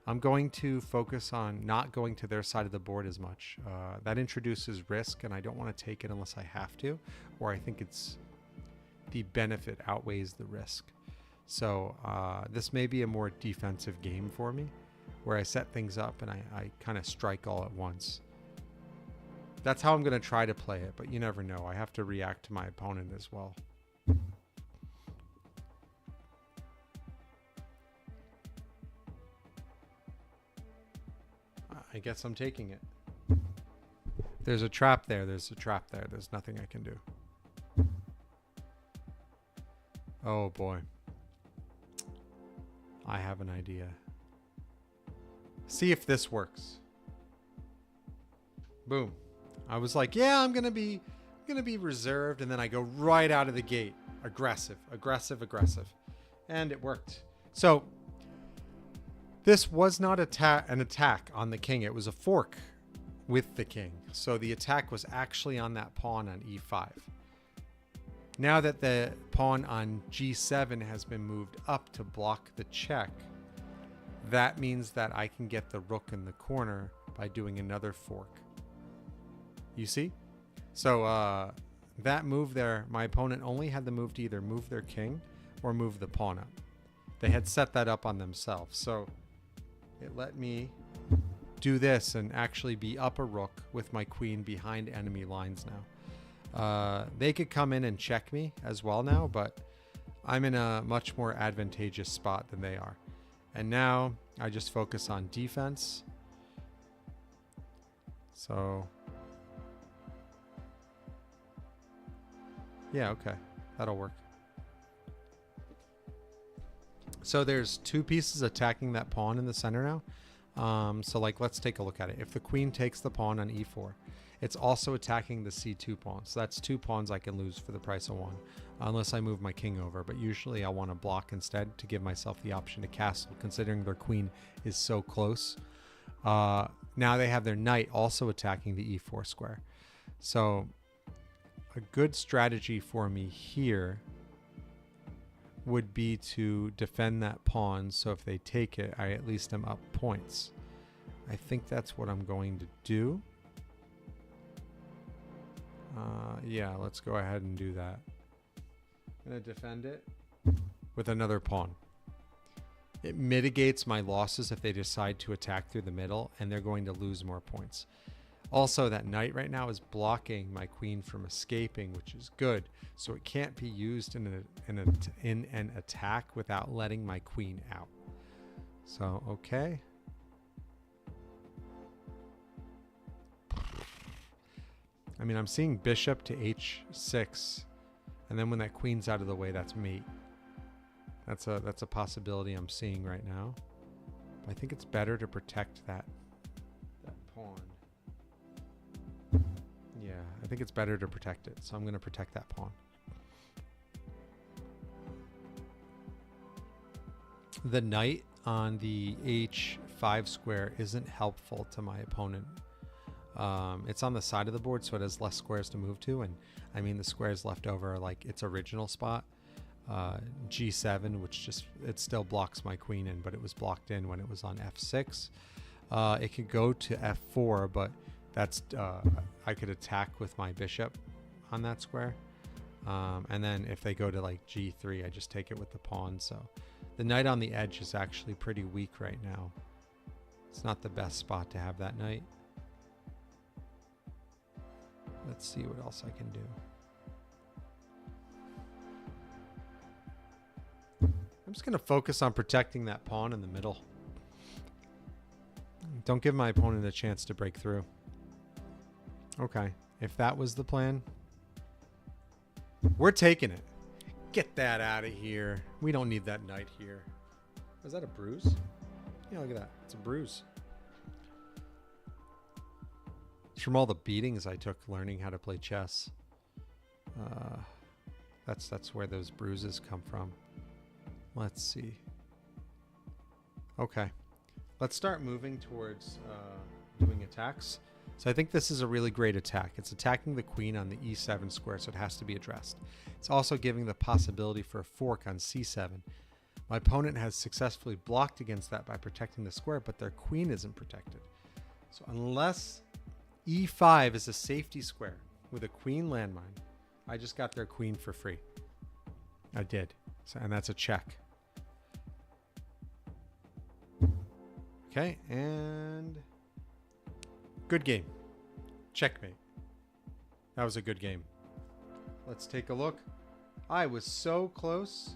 A: I'm going to focus on not going to their side of the board as much. That introduces risk, and I don't want to take it unless I have to, or I think it's the benefit outweighs the risk. So this may be a more defensive game for me, where I set things up and I kind of strike all at once. That's how I'm going to try to play it, but you never know. I have to react to my opponent as well. I guess I'm taking it. There's a trap there. There's a trap there. There's nothing I can do. Oh boy. I have an idea. See if this works. Boom. I was like, yeah, I'm gonna be reserved, and then I go right out of the gate. Aggressive, aggressive, aggressive. And it worked. So this was not an attack on the king. It was a fork with the king. So the attack was actually on that pawn on e5. Now that the pawn on g7 has been moved up to block the check, that means that I can get the rook in the corner by doing another fork. You see? So that move there, my opponent only had the move to either move their king or move the pawn up. They had set that up on themselves. So it let me do this and actually be up a rook with my queen behind enemy lines now. They could come in and check me as well now, but I'm in a much more advantageous spot than they are. And now I just focus on defense. So yeah, okay, that'll work. So there's two pieces attacking that pawn in the center now. So like, let's take a look at it. If the queen takes the pawn on e4, it's also attacking the c2 pawn. So that's two pawns I can lose for the price of one, unless I move my king over. But usually I want to block instead to give myself the option to castle, considering their queen is so close. Now they have their knight also attacking the e4 square. So a good strategy for me here would be to defend that pawn, so if they take it, I at least am up points. I think that's what I'm going to do. Yeah, let's go ahead and do that. I'm going to defend it with another pawn. It mitigates my losses if they decide to attack through the middle, and they're going to lose more points. Also, that knight right now is blocking my queen from escaping, which is good. So it can't be used in an attack without letting my queen out. So, okay. I mean, I'm seeing bishop to h6, and then when that queen's out of the way, that's mate. That's a possibility I'm seeing right now. I think it's better to protect that pawn. Yeah, I think it's better to protect it, so I'm going to protect that pawn. The knight on the h5 square isn't helpful to my opponent. It's on the side of the board, so it has less squares to move to, and I mean the squares left over are like its original spot. G7, which just, it still blocks my queen in, but it was blocked in when it was on f6. It could go to f4, but that's I could attack with my bishop on that square. And then if they go to like g3, I just take it with the pawn. So the knight on the edge is actually pretty weak right now. It's not the best spot to have that knight. Let's see what else I can do. I'm just going to focus on protecting that pawn in the middle. Don't give my opponent a chance to break through. Okay, if that was the plan, we're taking it. Get that out of here. We don't need that knight here. Is that a bruise? Yeah, look at that. It's a bruise. It's from all the beatings I took learning how to play chess. That's where those bruises come from. Let's see. Okay. Let's start moving towards doing attacks. So I think this is a really great attack. It's attacking the queen on the e7 square, so it has to be addressed. It's also giving the possibility for a fork on c7. My opponent has successfully blocked against that by protecting the square, but their queen isn't protected. So unless e5 is a safety square with a queen landmine, I just got their queen for free. I did. So, and that's a check. Okay, and good game. Checkmate. That was a good game. Let's take a look. I was so close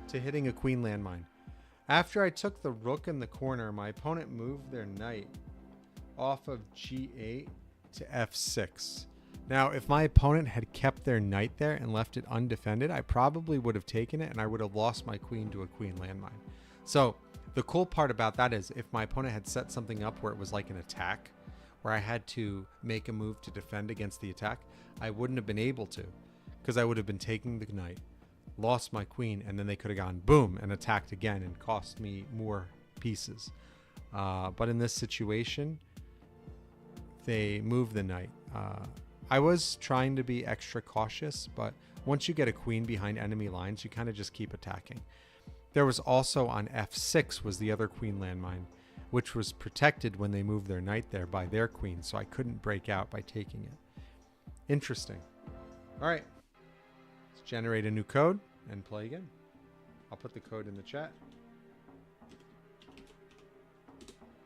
A: to hitting a queen landmine. After I took the rook in the corner, my opponent moved their knight off of g8 to f6. Now, if my opponent had kept their knight there and left it undefended, I probably would have taken it and I would have lost my queen to a queen landmine. So the cool part about that is if my opponent had set something up where it was like an attack, where I had to make a move to defend against the attack, I wouldn't have been able to, because I would have been taking the knight, lost my queen, and then they could have gone boom and attacked again and cost me more pieces. But in this situation, they moved the knight. I was trying to be extra cautious, but once you get a queen behind enemy lines, you kind of just keep attacking. There was also on f6 was the other queen landmine, which was protected when they moved their knight there by their queen, so I couldn't break out by taking it. Interesting. All right, let's generate a new code and play again. I'll put the code in the chat.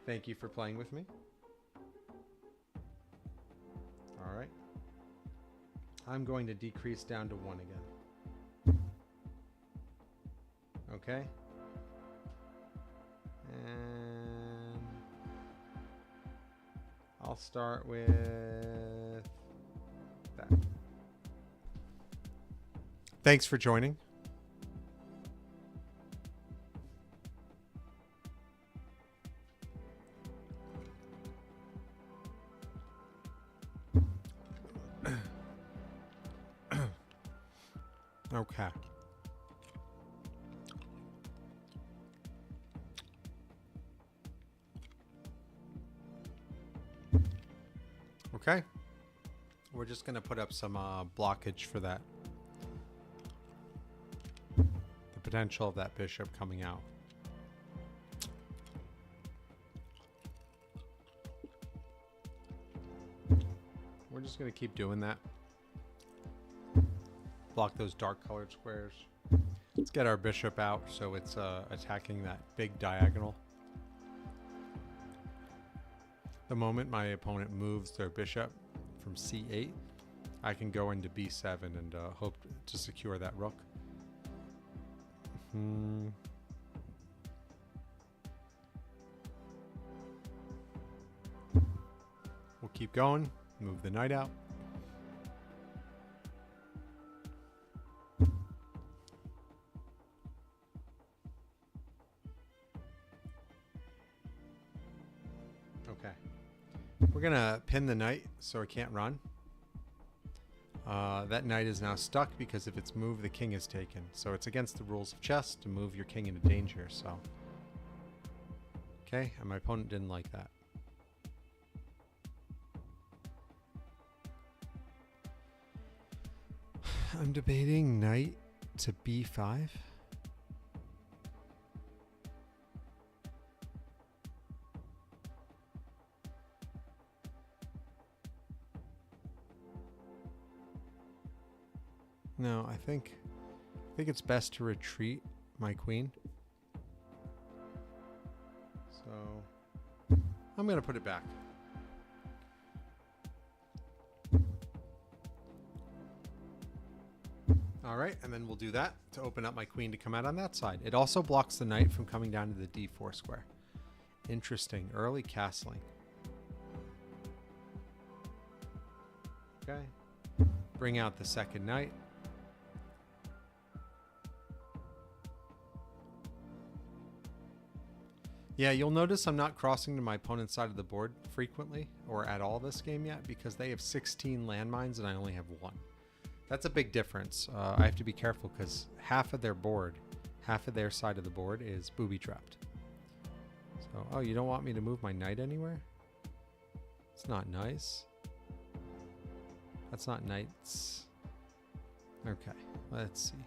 A: Thank you for playing with me. All right. I'm going to decrease down to 1 again. Okay. And I'll start with that. Thanks for joining. Okay. Okay. We're just going to put up some blockage for that. The potential of that bishop coming out. We're just going to keep doing that. Block those dark colored squares. Let's get our bishop out so it's attacking that big diagonal. The moment my opponent moves their bishop from c8, I can go into b7 and hope to secure that rook. We'll keep going, move the knight out. Okay. We're gonna pin the knight so it can't run. That knight is now stuck because if it's moved, the king is taken. So it's against the rules of chess to move your king into danger. So, okay, and my opponent didn't like that. I'm debating knight to b5. No, I think it's best to retreat my queen. So I'm going to put it back. All right, and then we'll do that to open up my queen to come out on that side. It also blocks the knight from coming down to the d4 square. Interesting, early castling. Okay, bring out the second knight. Yeah, you'll notice I'm not crossing to my opponent's side of the board frequently or at all this game yet because they have 16 landmines and I only have 1. That's a big difference. I have to be careful because half of their board, half of their side of the board is booby trapped. So, oh, you don't want me to move my knight anywhere? It's not nice. That's not knights. Okay, let's see.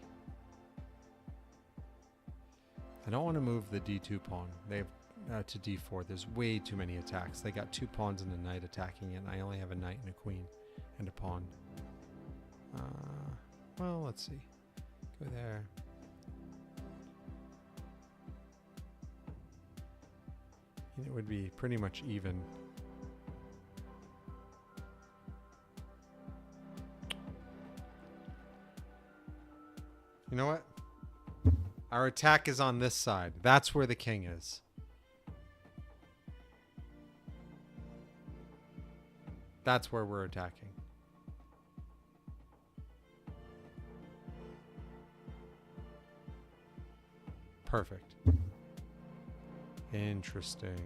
A: I don't want to move the d2 pawn. They have to d4. There's way too many attacks. They got 2 pawns and a knight attacking it, and I only have a knight and a queen and a pawn. Well, let's see. Go there. It would be pretty much even. You know what? Our attack is on this side. That's where the king is. That's where we're attacking. Perfect. Interesting.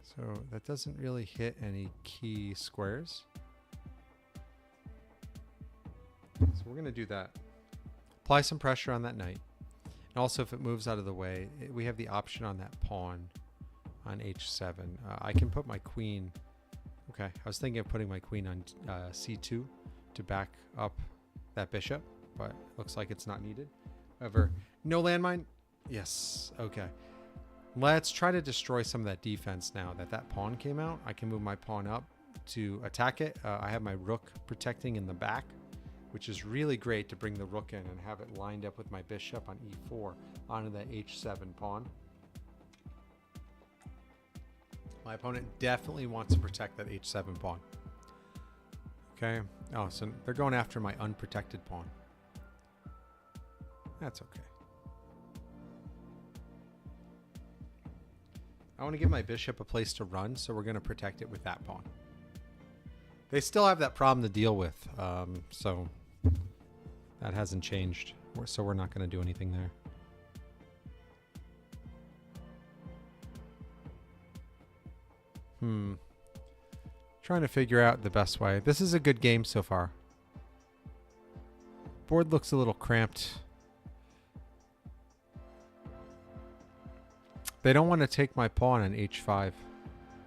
A: So that doesn't really hit any key squares. So we're going to do that. Apply some pressure on that knight. And also if it moves out of the way, we have the option on that pawn on h7. I can put my queen. Okay, I was thinking of putting my queen on c2 to back up that bishop, but looks like it's not needed. However, no landmine. Yes, okay. Let's try to destroy some of that defense now that that pawn came out. I can move my pawn up to attack it. I have my rook protecting in the back, which is really great to bring the rook in and have it lined up with my bishop on e4 onto that h7 pawn. My opponent definitely wants to protect that h7 pawn. Okay. Oh, so they're going after my unprotected pawn. That's okay. I want to give my bishop a place to run, so we're going to protect it with that pawn. They still have that problem to deal with, so that hasn't changed. So we're not going to do anything there. Trying to figure out the best way. This is a good game so far. Board looks a little cramped. They don't want to take my pawn on h5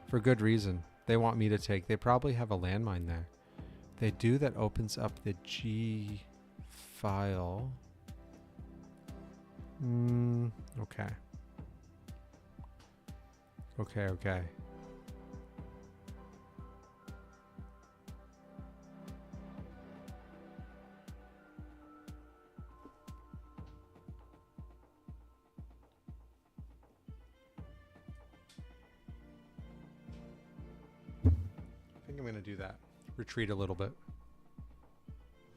A: for good reason. They want me to take. They probably have a landmine there. They do. That opens up the G file. Okay. Okay. I'm going to do that. Retreat a little bit.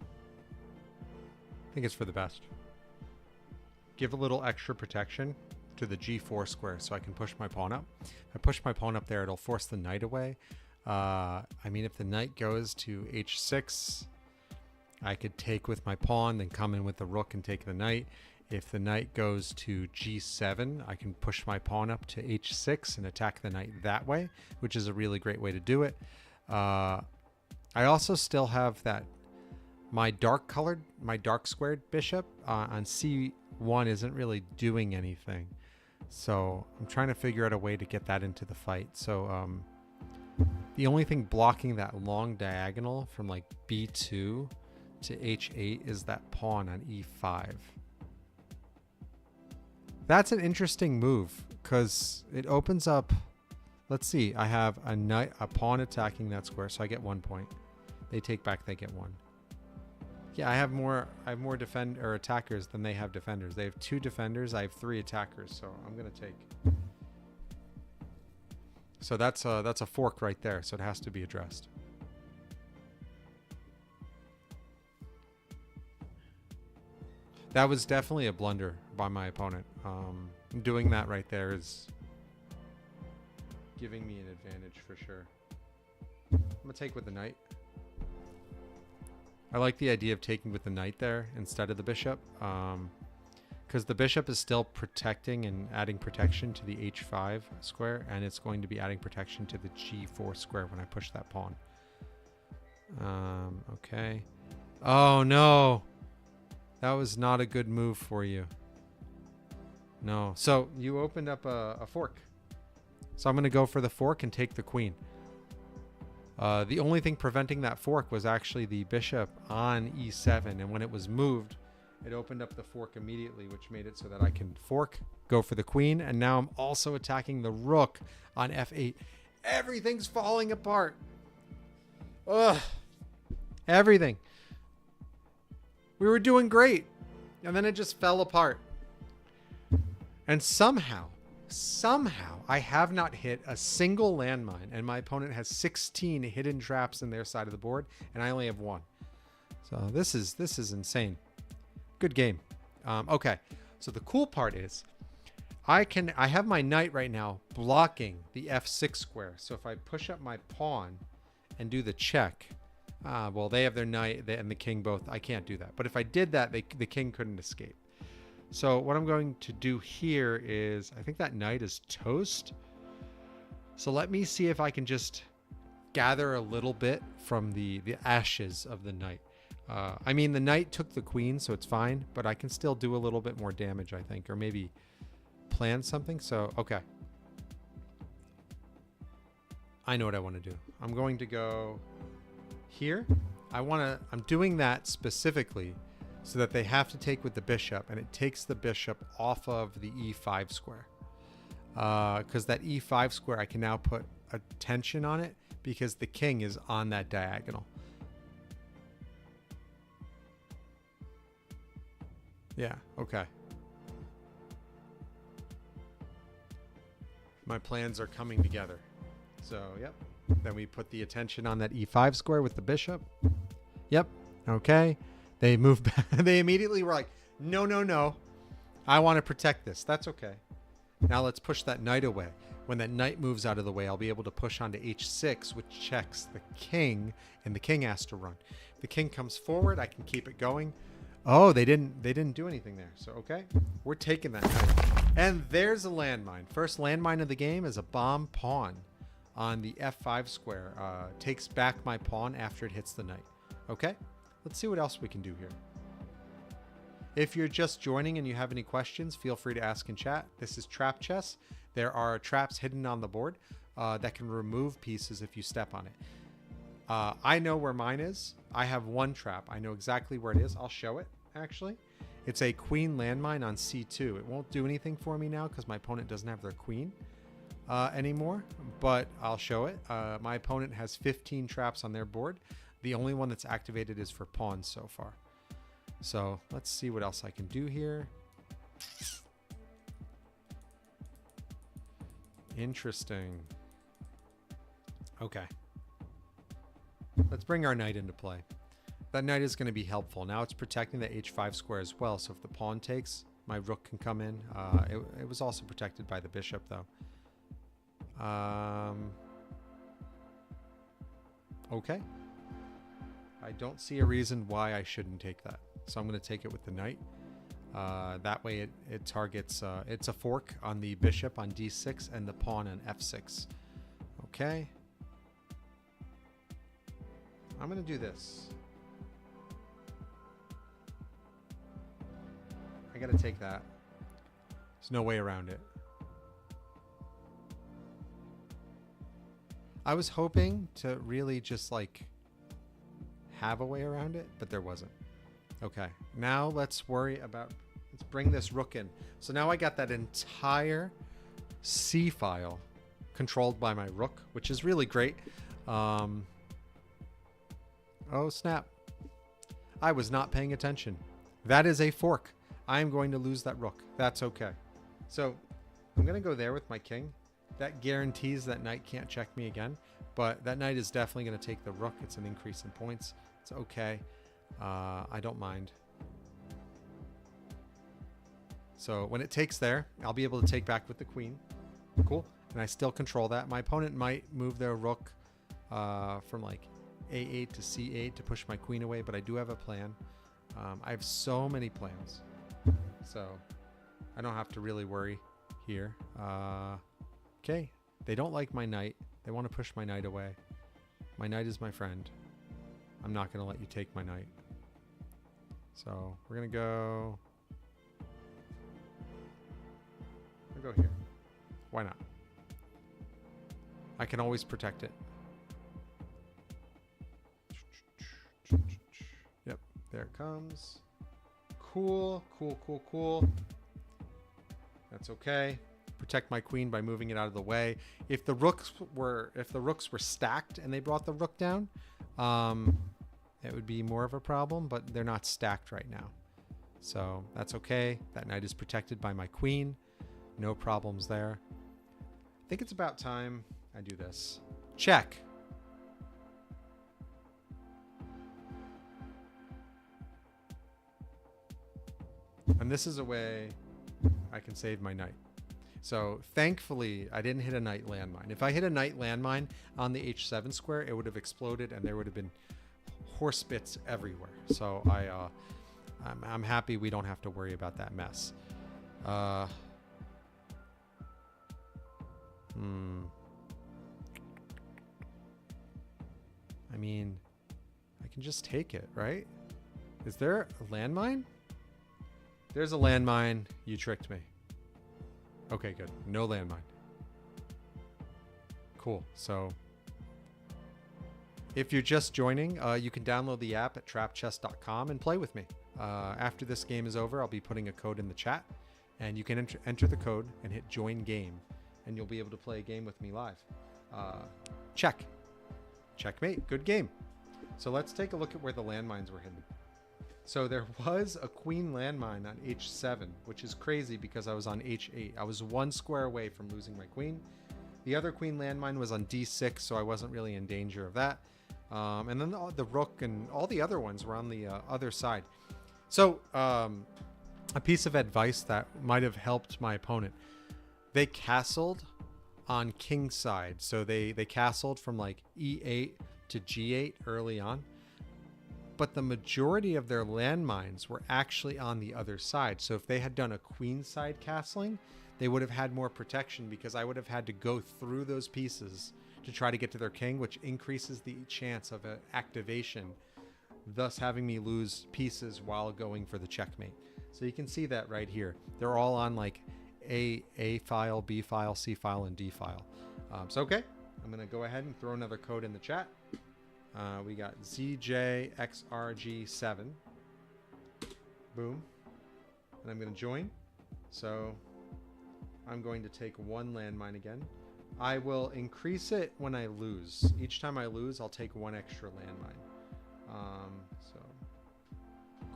A: I think it's for the best. Give a little extra protection to the g4 square so I can push my pawn up. If I push my pawn up there, it'll force the knight away. I mean, if the knight goes to h6, I could take with my pawn, then come in with the rook and take the knight. If the knight goes to g7, I can push my pawn up to h6 and attack the knight that way, which is a really great way to do it. I also still have that my dark squared bishop on c1 isn't really doing anything, so I'm trying to figure out a way to get that into the fight. So the only thing blocking that long diagonal from like b2 to h8 is that pawn on e5. That's an interesting move because it opens up. Let's see, I have a pawn attacking that square, so I get 1 point. They take back, they get 1. Yeah, I have more attackers than they have defenders. They have 2 defenders, I have 3 attackers, so I'm gonna take. So that's a fork right there, so it has to be addressed. That was definitely a blunder by my opponent. Doing that right there is giving me an advantage for sure. I'm gonna take with the knight. I like the idea of taking with the knight there instead of the bishop, because the bishop is still protecting and adding protection to the h5 square, and it's going to be adding protection to the g4 square when I push that pawn. Okay. Oh no, that was not a good move for you. No. So you opened up a fork. So I'm going to go for the fork and take the queen. The only thing preventing that fork was actually the bishop on e7. And when it was moved, it opened up the fork immediately, which made it so that I can fork, go for the queen. And now I'm also attacking the rook on f8. Everything's falling apart. Ugh. Everything. We were doing great. And then it just fell apart. And somehow I have not hit a single landmine, and my opponent has 16 hidden traps in their side of the board, and I only have 1. So So this is insane. Good game. Okay, so the cool part is I have my knight right now blocking the f6 square. So if I push up my pawn and do the check, well, they have their knight and the king both. I can't do that. But if I did that, the king couldn't escape. So what I'm going to do here is, I think that knight is toast. So let me see if I can just gather a little bit from the ashes of the knight. I mean, the knight took the queen, so it's fine, but I can still do a little bit more damage, I think, or maybe plan something. So, okay. I know what I want to do. I'm going to go here. I'm doing that specifically so that they have to take with the bishop, and it takes the bishop off of the e5 square. Because that e5 square, I can now put a tension on it because the king is on that diagonal. Yeah, okay. My plans are coming together. So, yep. Then we put the attention on that e5 square with the bishop. Yep. Okay. They moved back. They immediately were like, no, no, no. I want to protect this. That's okay. Now let's push that knight away. When that knight moves out of the way, I'll be able to push onto h6, which checks the king, and the king has to run. If the king comes forward, I can keep it going. Oh, they didn't do anything there. So, okay. We're taking that knight. And there's a landmine. First landmine of the game is a bomb pawn on the f5 square. Takes back my pawn after it hits the knight. Okay. Let's see what else we can do here. If you're just joining and you have any questions, feel free to ask in chat. This is trap chess. There are traps hidden on the board that can remove pieces if you step on it. I know where mine is. I have one trap. I know exactly where it is. I'll show it, actually. It's a queen landmine on c2. It won't do anything for me now because my opponent doesn't have their queen anymore, but I'll show it. My opponent has 15 traps on their board. The only one that's activated is for pawns so far. So let's see what else I can do here. Interesting. Okay. Let's bring our knight into play. That knight is going to be helpful. Now it's protecting the h5 square as well. So if the pawn takes, my rook can come in. It was also protected by the bishop, though. Okay. I don't see a reason why I shouldn't take that. So I'm going to take it with the knight. That way it targets, it's a fork on the bishop on d6 and the pawn on f6. Okay. I'm going to do this. I got to take that. There's no way around it. I was hoping to really just like have a way around it, but there wasn't. Okay, now let's bring this rook in. So now I got that entire C file controlled by my rook, which is really great. Oh snap. I was not paying attention. That is a fork. I am going to lose that rook. That's okay. So I'm going to go there with my king. That guarantees that knight can't check me again, but that knight is definitely going to take the rook. It's an increase in points. It's okay. I don't mind. So when it takes there, I'll be able to take back with the queen. Cool. And I still control that. My opponent might move their rook from like a8 to c8 to push my queen away, but I do have a plan. I have so many plans, so I don't have to really worry here. Okay, they don't like my knight. They want to push my knight away. My knight is my friend. I'm not going to let you take my knight. So we're going to go... We'll go here. Why not? I can always protect it. Yep, there it comes. Cool, cool, cool, cool. That's okay. Protect my queen by moving it out of the way. If the rooks were stacked and they brought the rook down, it would be more of a problem, but they're not stacked right now. So that's okay. That knight is protected by my queen. No problems there. I think it's about time I do this. Check. And this is a way I can save my knight. So thankfully, I didn't hit a knight landmine. If I hit a knight landmine on the h7 square, it would have exploded and there would have been horse bits everywhere. So I'm happy we don't have to worry about that mess. I mean, I can just take it, right? Is there a landmine? There's a landmine. You tricked me. Okay, good. No landmine. Cool. So if you're just joining, you can download the app at trapchest.com and play with me. After this game is over, I'll be putting a code in the chat, and you can enter the code and hit join game, and you'll be able to play a game with me live. Check. Checkmate. Good game. So let's take a look at where the landmines were hidden. So there was a queen landmine on h7, which is crazy because I was on h8. I was 1 square away from losing my queen. The other queen landmine was on d6, so I wasn't really in danger of that. And then the rook and all the other ones were on the other side. So a piece of advice that might have helped my opponent. They castled on king's side. So they castled from like e8 to g8 early on. But the majority of their landmines were actually on the other side. So if they had done a queen side castling, they would have had more protection because I would have had to go through those pieces to try to get to their king, which increases the chance of an activation, thus having me lose pieces while going for the checkmate. So you can see that right here. They're all on like A file, B file, C file, and D file. So okay, I'm gonna go ahead and throw another code in the chat. We got ZJXRG7. Boom. And I'm going to join. So I'm going to take 1 landmine again. I will increase it when I lose. Each time I lose, I'll take 1 extra landmine. So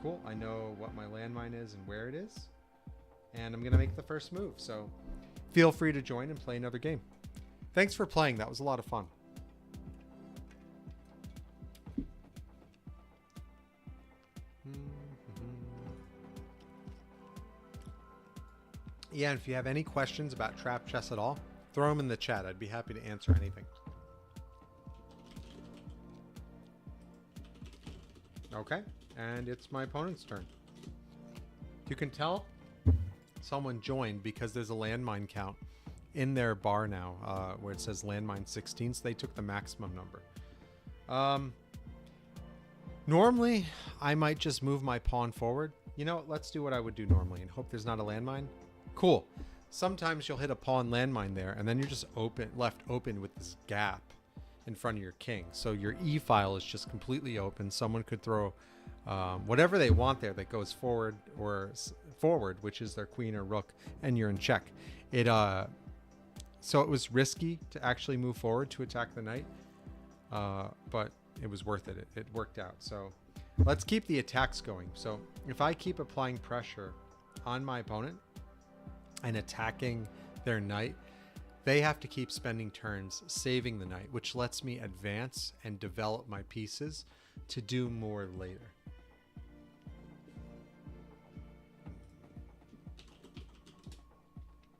A: cool. I know what my landmine is and where it is. And I'm going to make the first move. So feel free to join and play another game. Thanks for playing. That was a lot of fun. Yeah, and if you have any questions about trap chess at all, throw them in the chat. I'd be happy to answer anything. Okay, and it's my opponent's turn. You can tell someone joined because there's a landmine count in their bar now where it says landmine 16, so they took the maximum number. Normally, I might just move my pawn forward. You know, let's do what I would do normally and hope there's not a landmine. Cool. Sometimes you'll hit a pawn landmine there, and then you're just left open with this gap in front of your king. So your E file is just completely open. Someone could throw whatever they want there that goes forward or forward, which is their queen or rook, and you're in check. So it was risky to actually move forward to attack the knight, but it was worth it. It worked out. So let's keep the attacks going. So if I keep applying pressure on my opponent and attacking their knight, they have to keep spending turns saving the knight, which lets me advance and develop my pieces to do more later.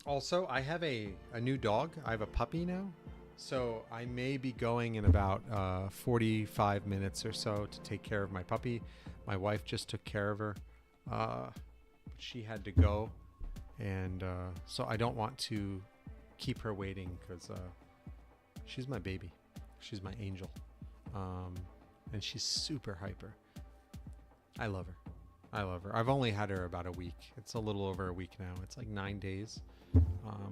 A: Also, I have a new dog. I have a puppy now. So I may be going in about 45 minutes or so to take care of my puppy. My wife just took care of her. She had to go. And so I don't want to keep her waiting because she's my baby. She's my angel. And she's super hyper. I love her. I love her. I've only had her about a week. It's a little over a week now. It's like 9 days.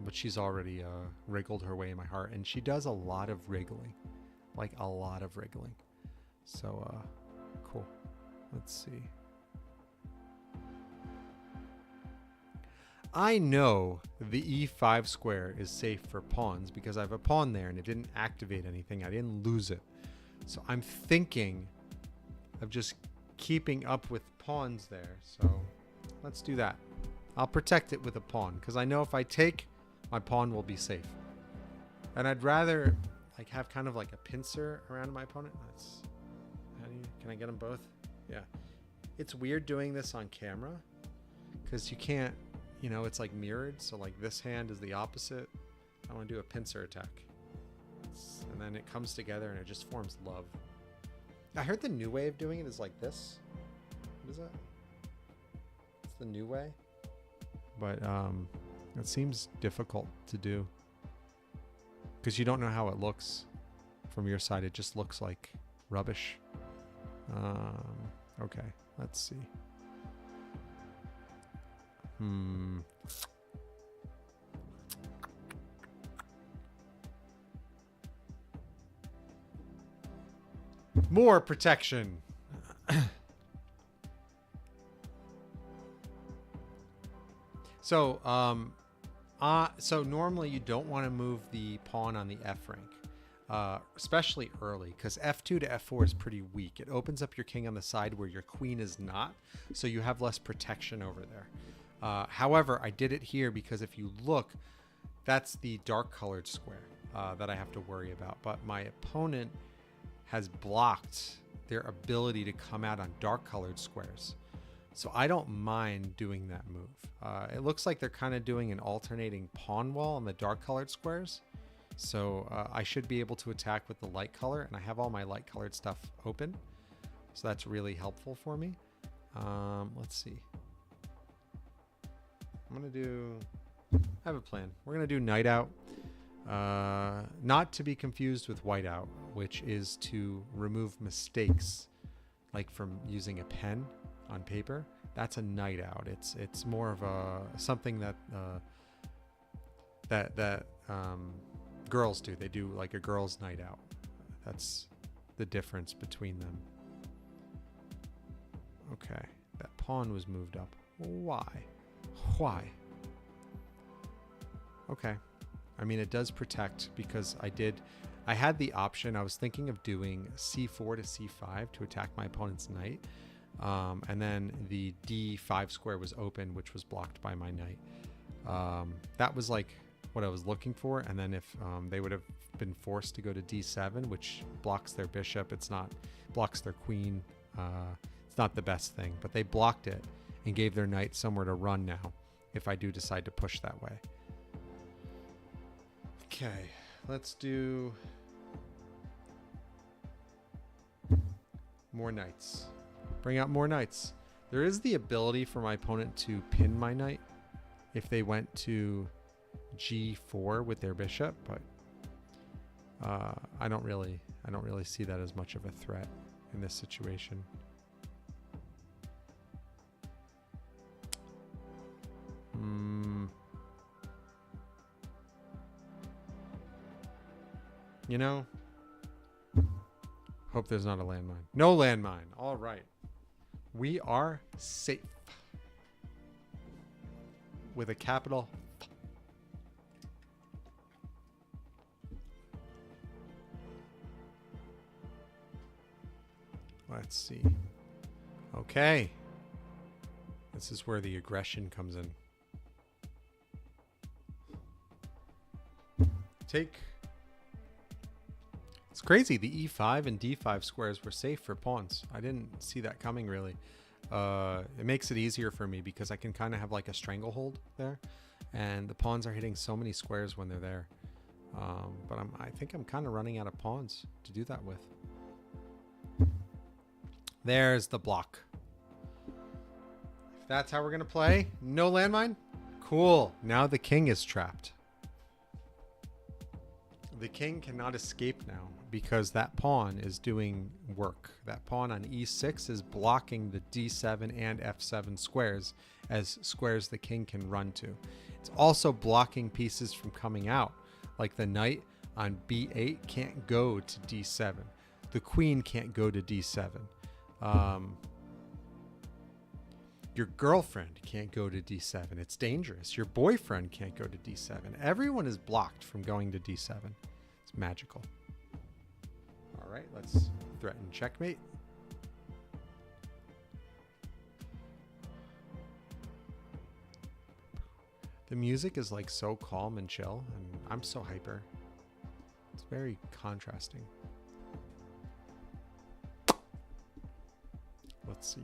A: But she's already wriggled her way in my heart. And she does a lot of wriggling. Like a lot of wriggling. So, cool. Let's see. I know the e5 square is safe for pawns because I have a pawn there and it didn't activate anything. I didn't lose it. So I'm thinking of just keeping up with pawns there. So let's do that. I'll protect it with a pawn because I know if I take, my pawn will be safe. And I'd rather like have kind of like a pincer around my opponent. Can I get them both? Yeah. It's weird doing this on camera because you can't, you know, it's like mirrored. So like this hand is the opposite. I want to do a pincer attack. And then it comes together and it just forms love. I heard the new way of doing it is like this. What is that? It's the new way. But it seems difficult to do. Because you don't know how it looks from your side. It just looks like rubbish. Okay, let's see. More protection. So normally you don't want to move the pawn on the F rank, especially early, because F2 to F4 is pretty weak. It opens up your king on the side where your queen is not, so you have less protection over there. However, I did it here because if you look, that's the dark colored square that I have to worry about. But my opponent has blocked their ability to come out on dark colored squares. So I don't mind doing that move. It looks like they're kind of doing an alternating pawn wall on the dark colored squares. So I should be able to attack with the light color, and I have all my light colored stuff open. So that's really helpful for me. Let's see. I have a plan. We're gonna do night out. Not to be confused with whiteout, which is to remove mistakes, like from using a pen on paper. That's a night out. It's more of a something that girls do. They do like a girls' night out. That's the difference between them. Okay, that pawn was moved up. Why? Okay. I mean, it does protect because I had the option. I was thinking of doing c4 to c5 to attack my opponent's knight. And then the d5 square was open, which was blocked by my knight. That was like what I was looking for. And then if they would have been forced to go to d7, which blocks their bishop, blocks their queen. It's not the best thing, but they blocked it and gave their knight somewhere to run now if I do decide to push that way. Okay, let's do more knights. Bring out more knights. There is the ability for my opponent to pin my knight if they went to g4 with their bishop, but I don't really see that as much of a threat in this situation. You know, hope there's not a landmine. No landmine. All right. We are safe. With a capital F. Let's see. Okay. This is where the aggression comes in. It's crazy. The e5 and d5 squares were safe for pawns. I didn't see that coming really. It makes it easier for me because I can kind of have like a stranglehold there, and the pawns are hitting so many squares when they're there. But I think I'm kind of running out of pawns to do that with. There's the block. If that's how we're gonna play, no landmine. Cool. Now the king is trapped. The king cannot escape now because that pawn is doing work. That pawn on e6 is blocking the d7 and f7 squares as squares the king can run to. It's also blocking pieces from coming out. Like the knight on b8 can't go to d7. The queen can't go to d7. Your girlfriend can't go to d7. It's dangerous. Your boyfriend can't go to d7. Everyone is blocked from going to d7. It's magical. All right, let's threaten checkmate. The music is like so calm and chill, and I'm so hyper. It's very contrasting. Let's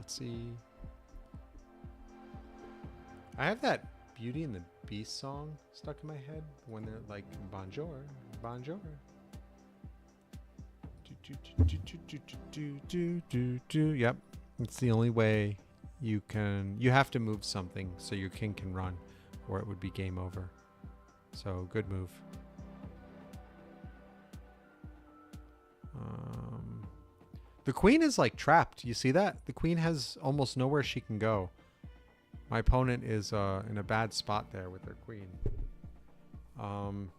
A: see. I have that Beauty and the Beast song stuck in my head when they're like, bonjour, bonjour. Yep. It's the only way you have to move something so your king can run, or it would be game over. So good move. The queen is like trapped. You see that? The queen has almost nowhere she can go. My opponent is in a bad spot there with their queen. I'm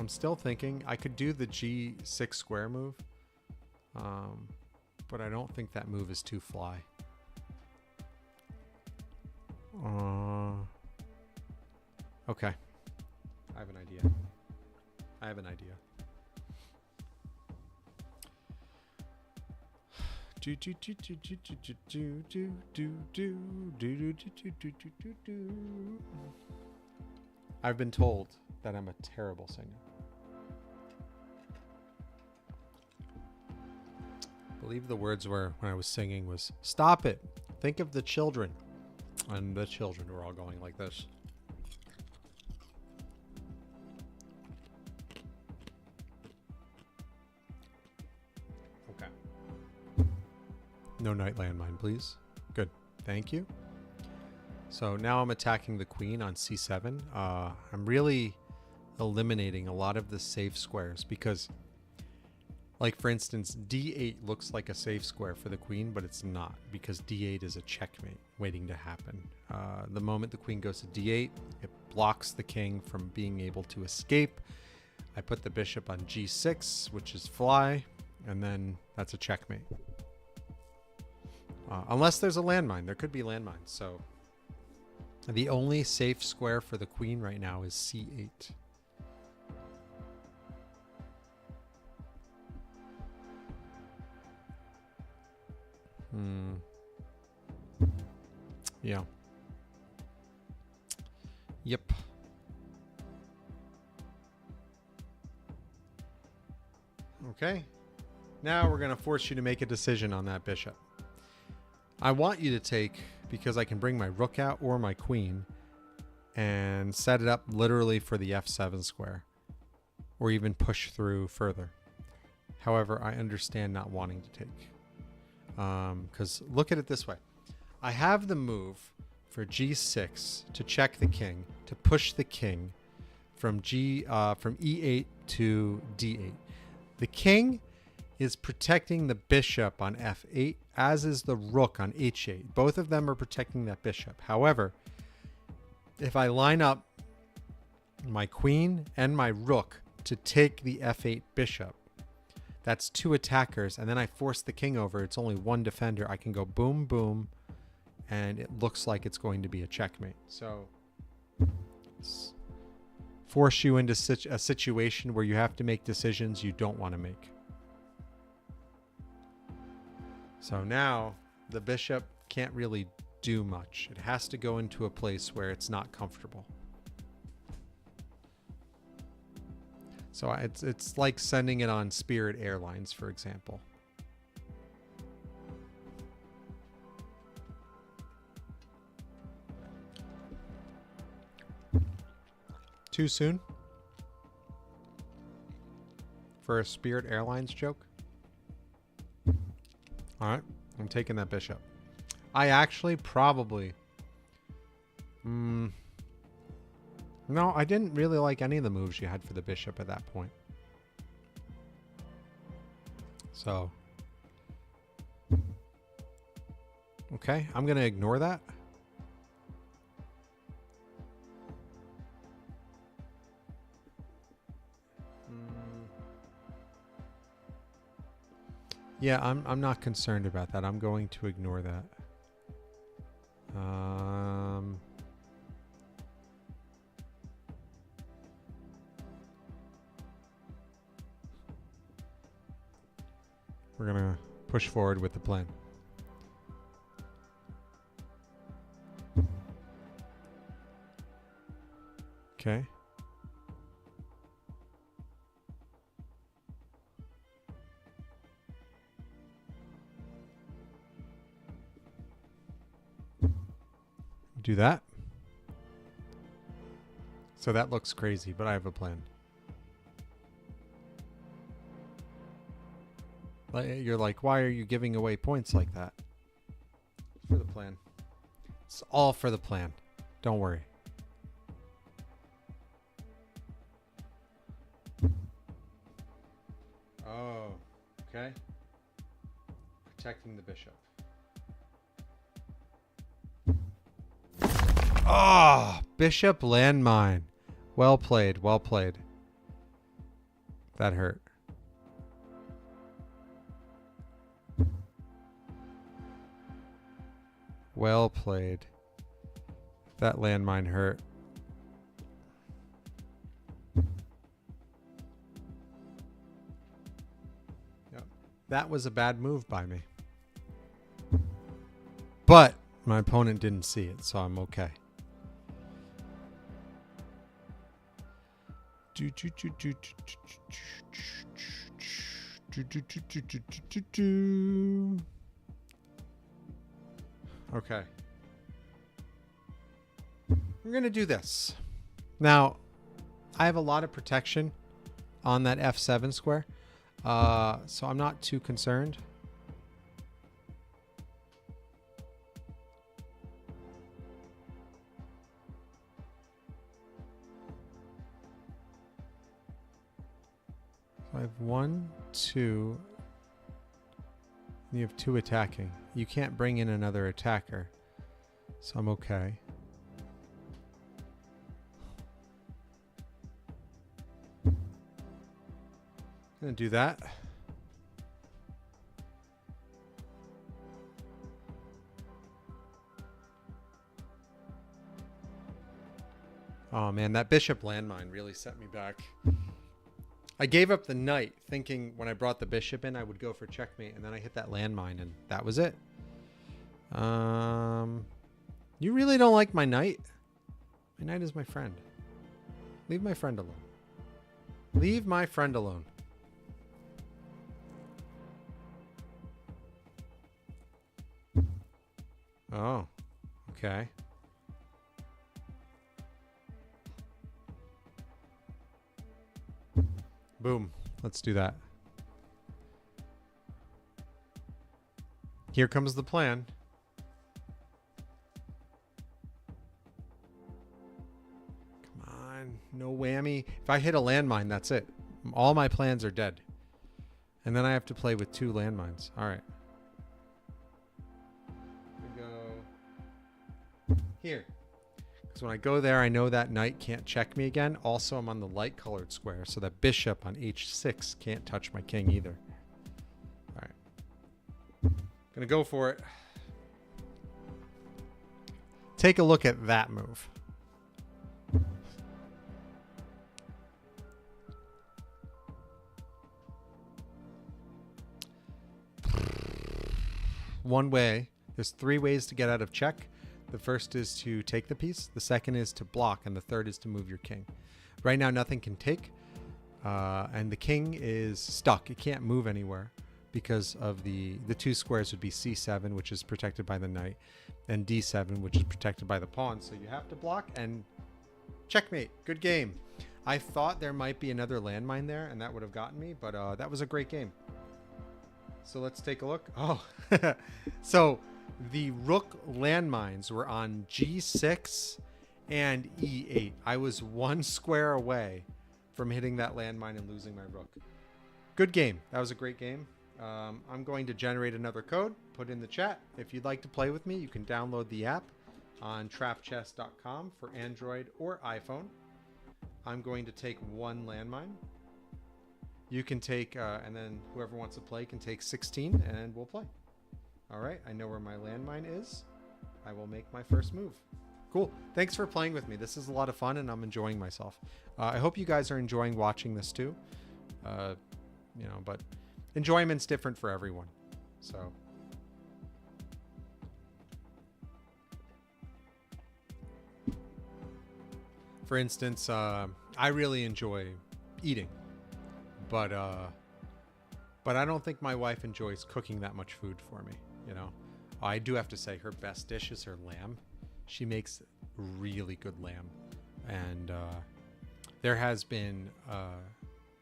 A: still thinking I could do the G6 square move, but I don't think that move is too fly. Okay. I have an idea. I've been told that I'm a terrible singer. I believe the words were, when I was singing, was, "Stop it. Think of the children." And the children were all going like this. Okay. No night landmine, please. Good. Thank you. So now I'm attacking the queen on c7. I'm really eliminating a lot of the safe squares because, like, for instance, d8 looks like a safe square for the queen, but it's not, because d8 is a checkmate waiting to happen. The moment the queen goes to d8, it blocks the king from being able to escape. I put the bishop on g6, which is fly, and then that's a checkmate. Unless there's a landmine. There could be landmines. So the only safe square for the queen right now is c8. Yeah. Yep. Okay. Now we're going to force you to make a decision on that bishop. I want you to take, because I can bring my rook out or my queen and set it up literally for the f7 square, or even push through further. However, I understand not wanting to take. Because look at it this way. I have the move for g6 to check the king, to push the king from e8 to d8. The king is protecting the bishop on f8, as is the rook on h8. Both of them are protecting that bishop. However, if I line up my queen and my rook to take the f8 bishop, that's two attackers, and then I force the king over. It's only one defender. I can go boom, boom, and it looks like it's going to be a checkmate. So, force you into a situation where you have to make decisions you don't want to make. So now the bishop can't really do much. It has to go into a place where it's not comfortable. So it's like sending it on Spirit Airlines, for example. Too soon for a Spirit Airlines joke? All right, I'm taking that bishop. I actually probably... No, I didn't really like any of the moves you had for the bishop at that point. So... Okay, I'm going to ignore that. Yeah, I'm not concerned about that. I'm going to ignore that. We're going to push forward with the plan. Okay. Do that. So that looks crazy, but I have a plan. You're like, why are you giving away points like that? For the plan. It's all for the plan. Don't worry. Oh, okay. Protecting the bishop. Ah, oh, bishop landmine. Well played, well played. That hurt. Well played. That landmine hurt. Yep. That was a bad move by me. But my opponent didn't see it, so I'm okay. Okay. We're going to do this. Now, I have a lot of protection on that F7 square, so I'm not too concerned. I have 1, 2. You have 2 attacking. You can't bring in another attacker, so I'm okay. Gonna do that. Oh man, that bishop landmine really set me back. I gave up the knight thinking when I brought the bishop in I would go for checkmate, and then I hit that landmine and that was it. You really don't like my knight? My knight is my friend. Leave my friend alone. Leave my friend alone. Oh, okay. Boom. Let's do that. Here comes the plan. Come on. No whammy. If I hit a landmine, that's it. All my plans are dead. And then I have to play with 2 landmines. All right. Here. Because when I go there, I know that knight can't check me again. Also, I'm on the light colored square, so that bishop on h6 can't touch my king either. All right. Gonna go for it. Take a look at that move. One way. There's 3 ways to get out of check. The first is to take the piece, the second is to block, and the third is to move your king. Right now, nothing can take, and the king is stuck. It can't move anywhere because of the 2 squares would be c7, which is protected by the knight, and d7, which is protected by the pawn. So you have to block and checkmate. Good game. I thought there might be another landmine there, and that would have gotten me, but that was a great game. So let's take a look. Oh, so the rook landmines were on g6 and e8. I was 1 square away from hitting that landmine and losing my rook. Good game. That was a great game. I'm going to generate another code, put in the chat. If you'd like to play with me, you can download the app on trapchess.com for Android or iPhone. I'm going to take 1 landmine. You can take, and then whoever wants to play can take 16, and we'll play. All right, I know where my landmine is. I will make my first move. Cool. Thanks for playing with me. This is a lot of fun, and I'm enjoying myself. I hope you guys are enjoying watching this too. You know, but enjoyment's different for everyone. So. For instance, I really enjoy eating. But I don't think my wife enjoys cooking that much food for me, you know. I do have to say her best dish is her lamb. She makes really good lamb. And there has been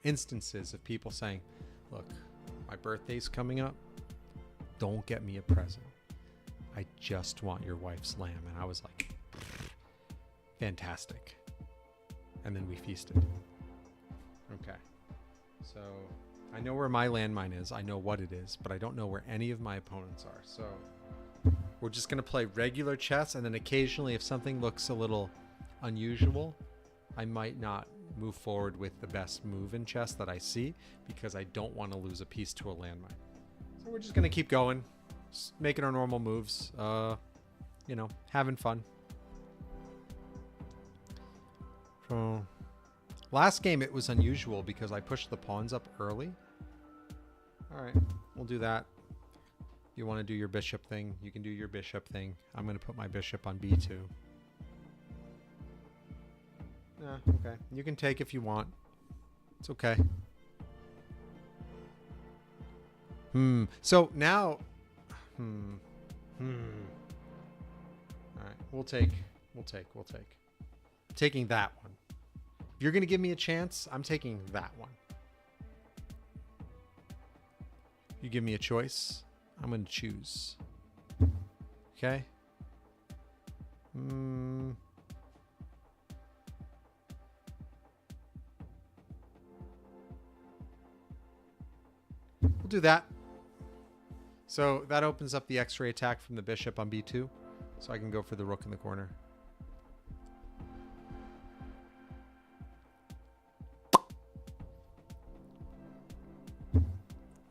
A: instances of people saying, look, my birthday's coming up. Don't get me a present. I just want your wife's lamb. And I was like, fantastic. And then we feasted. Okay. So I know where my landmine is. I know what it is, but I don't know where any of my opponents are. So we're just going to play regular chess. And then occasionally, if something looks a little unusual, I might not move forward with the best move in chess that I see because I don't want to lose a piece to a landmine. So we're just going to keep going, just making our normal moves, you know, having fun. So last game it was unusual because I pushed the pawns up early. All right, we'll do that. If you want to do your bishop thing, you can do your bishop thing. I'm going to put my bishop on b2. Okay. You can take if you want. It's okay. So now... All right. We'll take. Taking that one. If you're going to give me a chance, I'm taking that one. You give me a choice, I'm going to choose. Okay? We'll do that. So that opens up the X-ray attack from the bishop on b2. So I can go for the rook in the corner.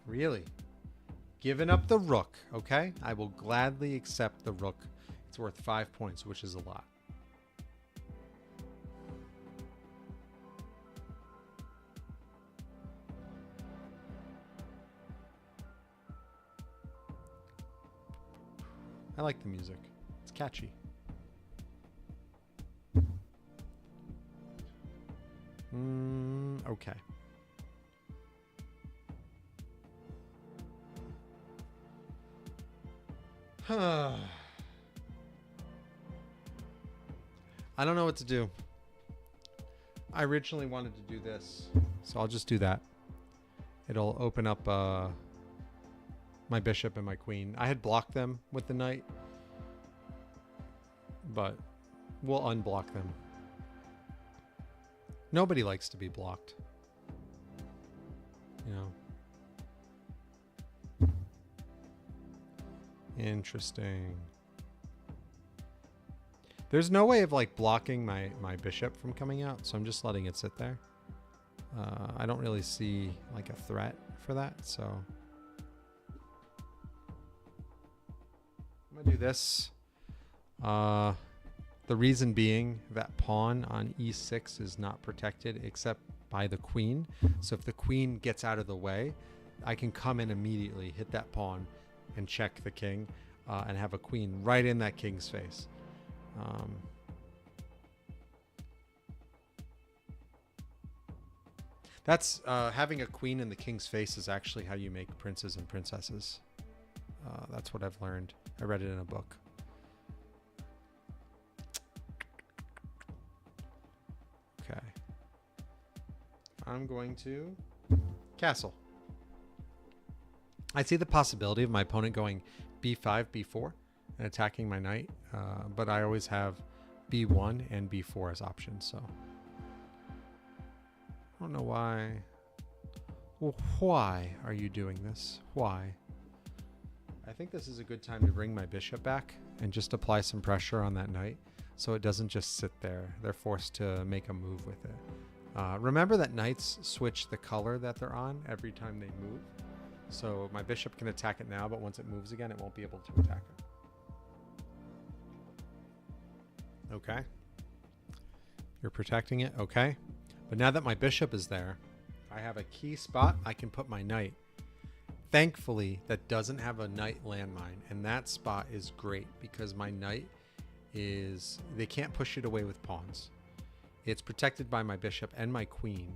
A: Really? Giving up the rook, okay? I will gladly accept the rook. It's worth 5 points, which is a lot. I like the music. It's catchy. Okay. I don't know what to do. I originally wanted to do this, so I'll just do that. It'll open up my bishop and my queen. I had blocked them with the knight, but we'll unblock them. Nobody likes to be blocked, you know. Interesting. There's no way of like blocking my bishop from coming out, so I'm just letting it sit there. I don't really see like a threat for that, so I'm gonna do this. The reason being that pawn on e6 is not protected except by the queen. So if the queen gets out of the way, I can come in immediately, hit that pawn, and check the king, and have a queen right in that king's face. That's having a queen in the king's face is actually how you make princes and princesses. That's what I've learned. I read it in a book. Okay. I'm going to castle. I see the possibility of my opponent going b5, b4, and attacking my knight, but I always have b1 and b4 as options, so I don't know why. Well, why are you doing this? Why? I think this is a good time to bring my bishop back and just apply some pressure on that knight so it doesn't just sit there. They're forced to make a move with it. Remember that knights switch the color that they're on every time they move. So my bishop can attack it now, but once it moves again, it won't be able to attack it. Okay. You're protecting it. Okay. But now that my bishop is there, I have a key spot. I can put my knight. Thankfully, that doesn't have a knight landmine. And that spot is great because my knight is... They can't push it away with pawns. It's protected by my bishop and my queen.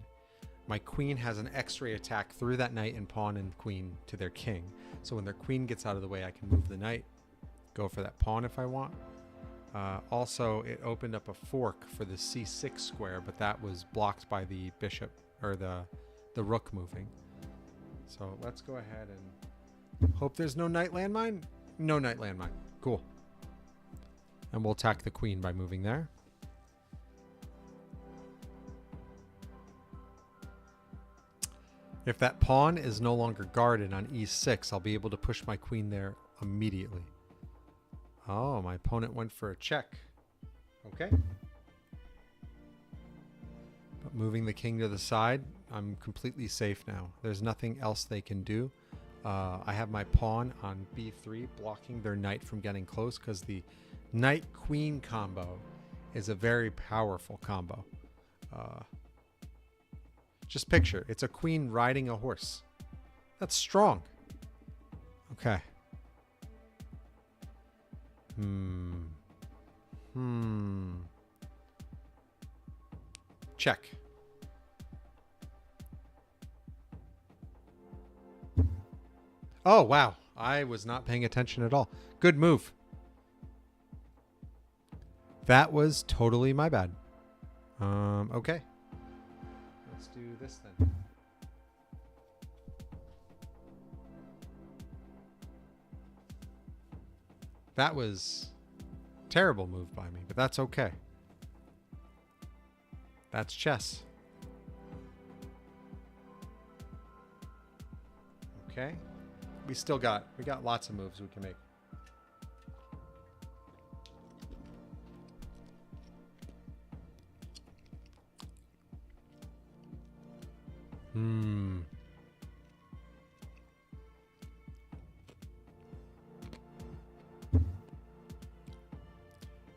A: My queen has an X-ray attack through that knight and pawn and queen to their king. So when their queen gets out of the way, I can move the knight, go for that pawn if I want. Also, it opened up a fork for the c6 square, but that was blocked by the bishop, or the rook moving. So let's go ahead and hope there's no knight landmine. No knight landmine. Cool. And we'll attack the queen by moving there. If that pawn is no longer guarded on e6, I'll be able to push my queen there immediately. Oh, my opponent went for a check. Okay. But moving the king to the side, I'm completely safe now. There's nothing else they can do. I have my pawn on b3 blocking their knight from getting close, because the knight-queen combo is a very powerful combo. Just picture, it's a queen riding a horse. That's strong. Okay. Check. Oh, wow. I was not paying attention at all. Good move. That was totally my bad. Okay. Let's do this then. That was a terrible move by me, but that's okay. That's chess. Okay. We got lots of moves we can make.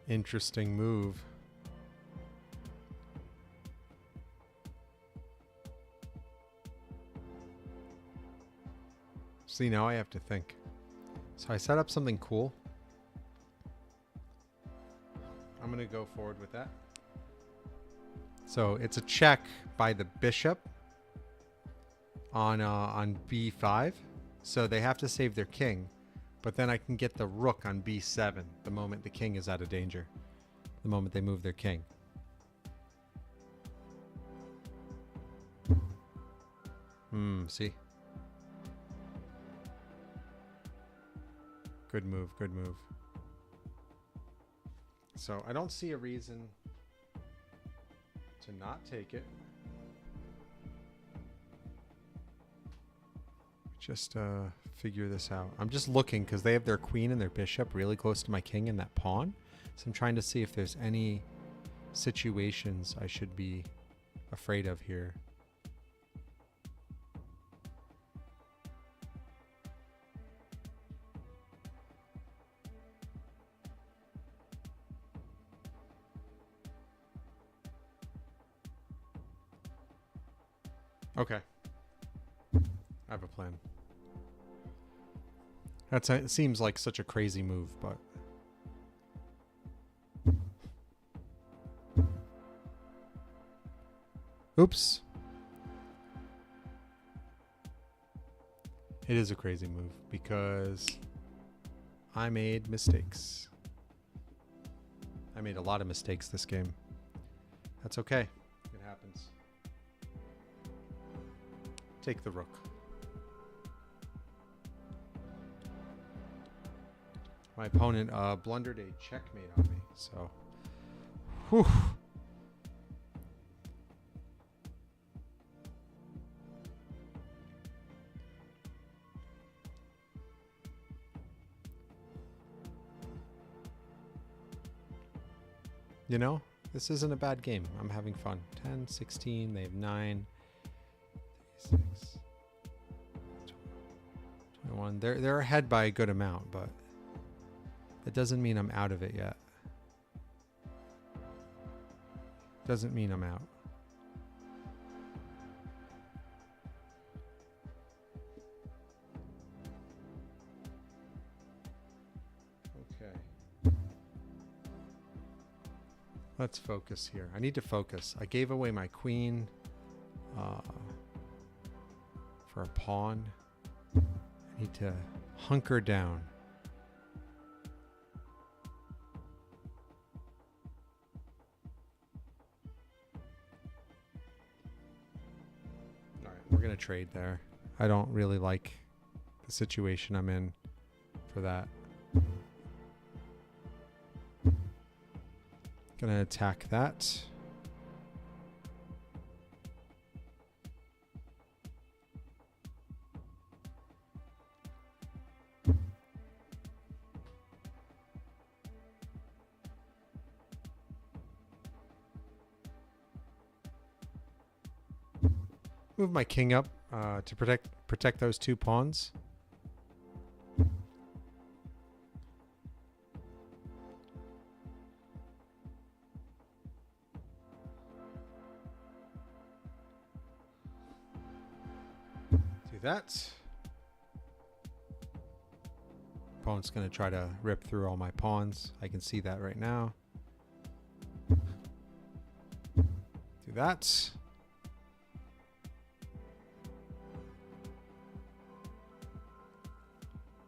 A: Interesting move. See, now I have to think. So I set up something cool. I'm going to go forward with that. So it's a check by the bishop on b5. So they have to save their king. But then I can get the rook on b7 the moment the king is out of danger. The moment they move their king. See? Good move, good move. So I don't see a reason to not take it. Just figure this out. I'm just looking because they have their queen and their bishop really close to my king and that pawn. So I'm trying to see if there's any situations I should be afraid of here. Okay. I have a plan. It seems like such a crazy move, but... Oops. It is a crazy move because I made mistakes. I made a lot of mistakes this game. That's okay. It happens. Take the rook. My opponent blundered a checkmate on me, so... Whew. You know, this isn't a bad game. I'm having fun. 10, 16, they have 9, 36, 21. They're ahead by a good amount, but that doesn't mean I'm out of it yet. Doesn't mean I'm out. Okay. Let's focus here. I need to focus. I gave away my queen for a pawn. I need to hunker down. we're going to trade there. I don't really like the situation I'm in for that. Gonna attack that. Move my king up to protect those 2 pawns. Do that. Opponent's going to try to rip through all my pawns. I can see that right now. Do that.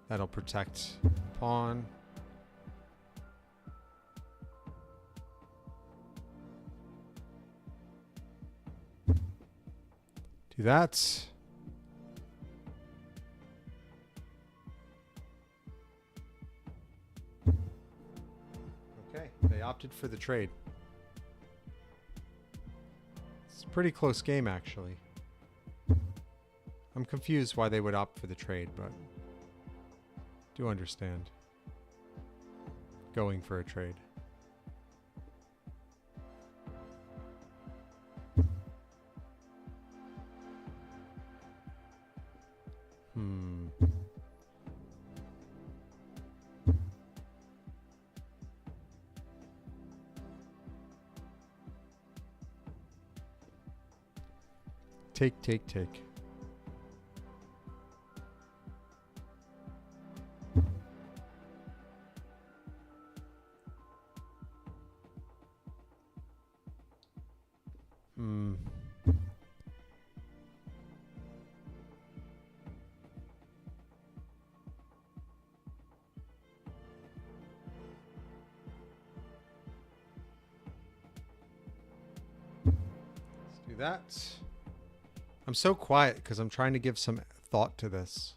A: That'll protect pawn. Do that. Okay, they opted for the trade. It's a pretty close game, actually. I'm confused why they would opt for the trade, but do understand going for a trade. Take. Let's do that. I'm so quiet because I'm trying to give some thought to this.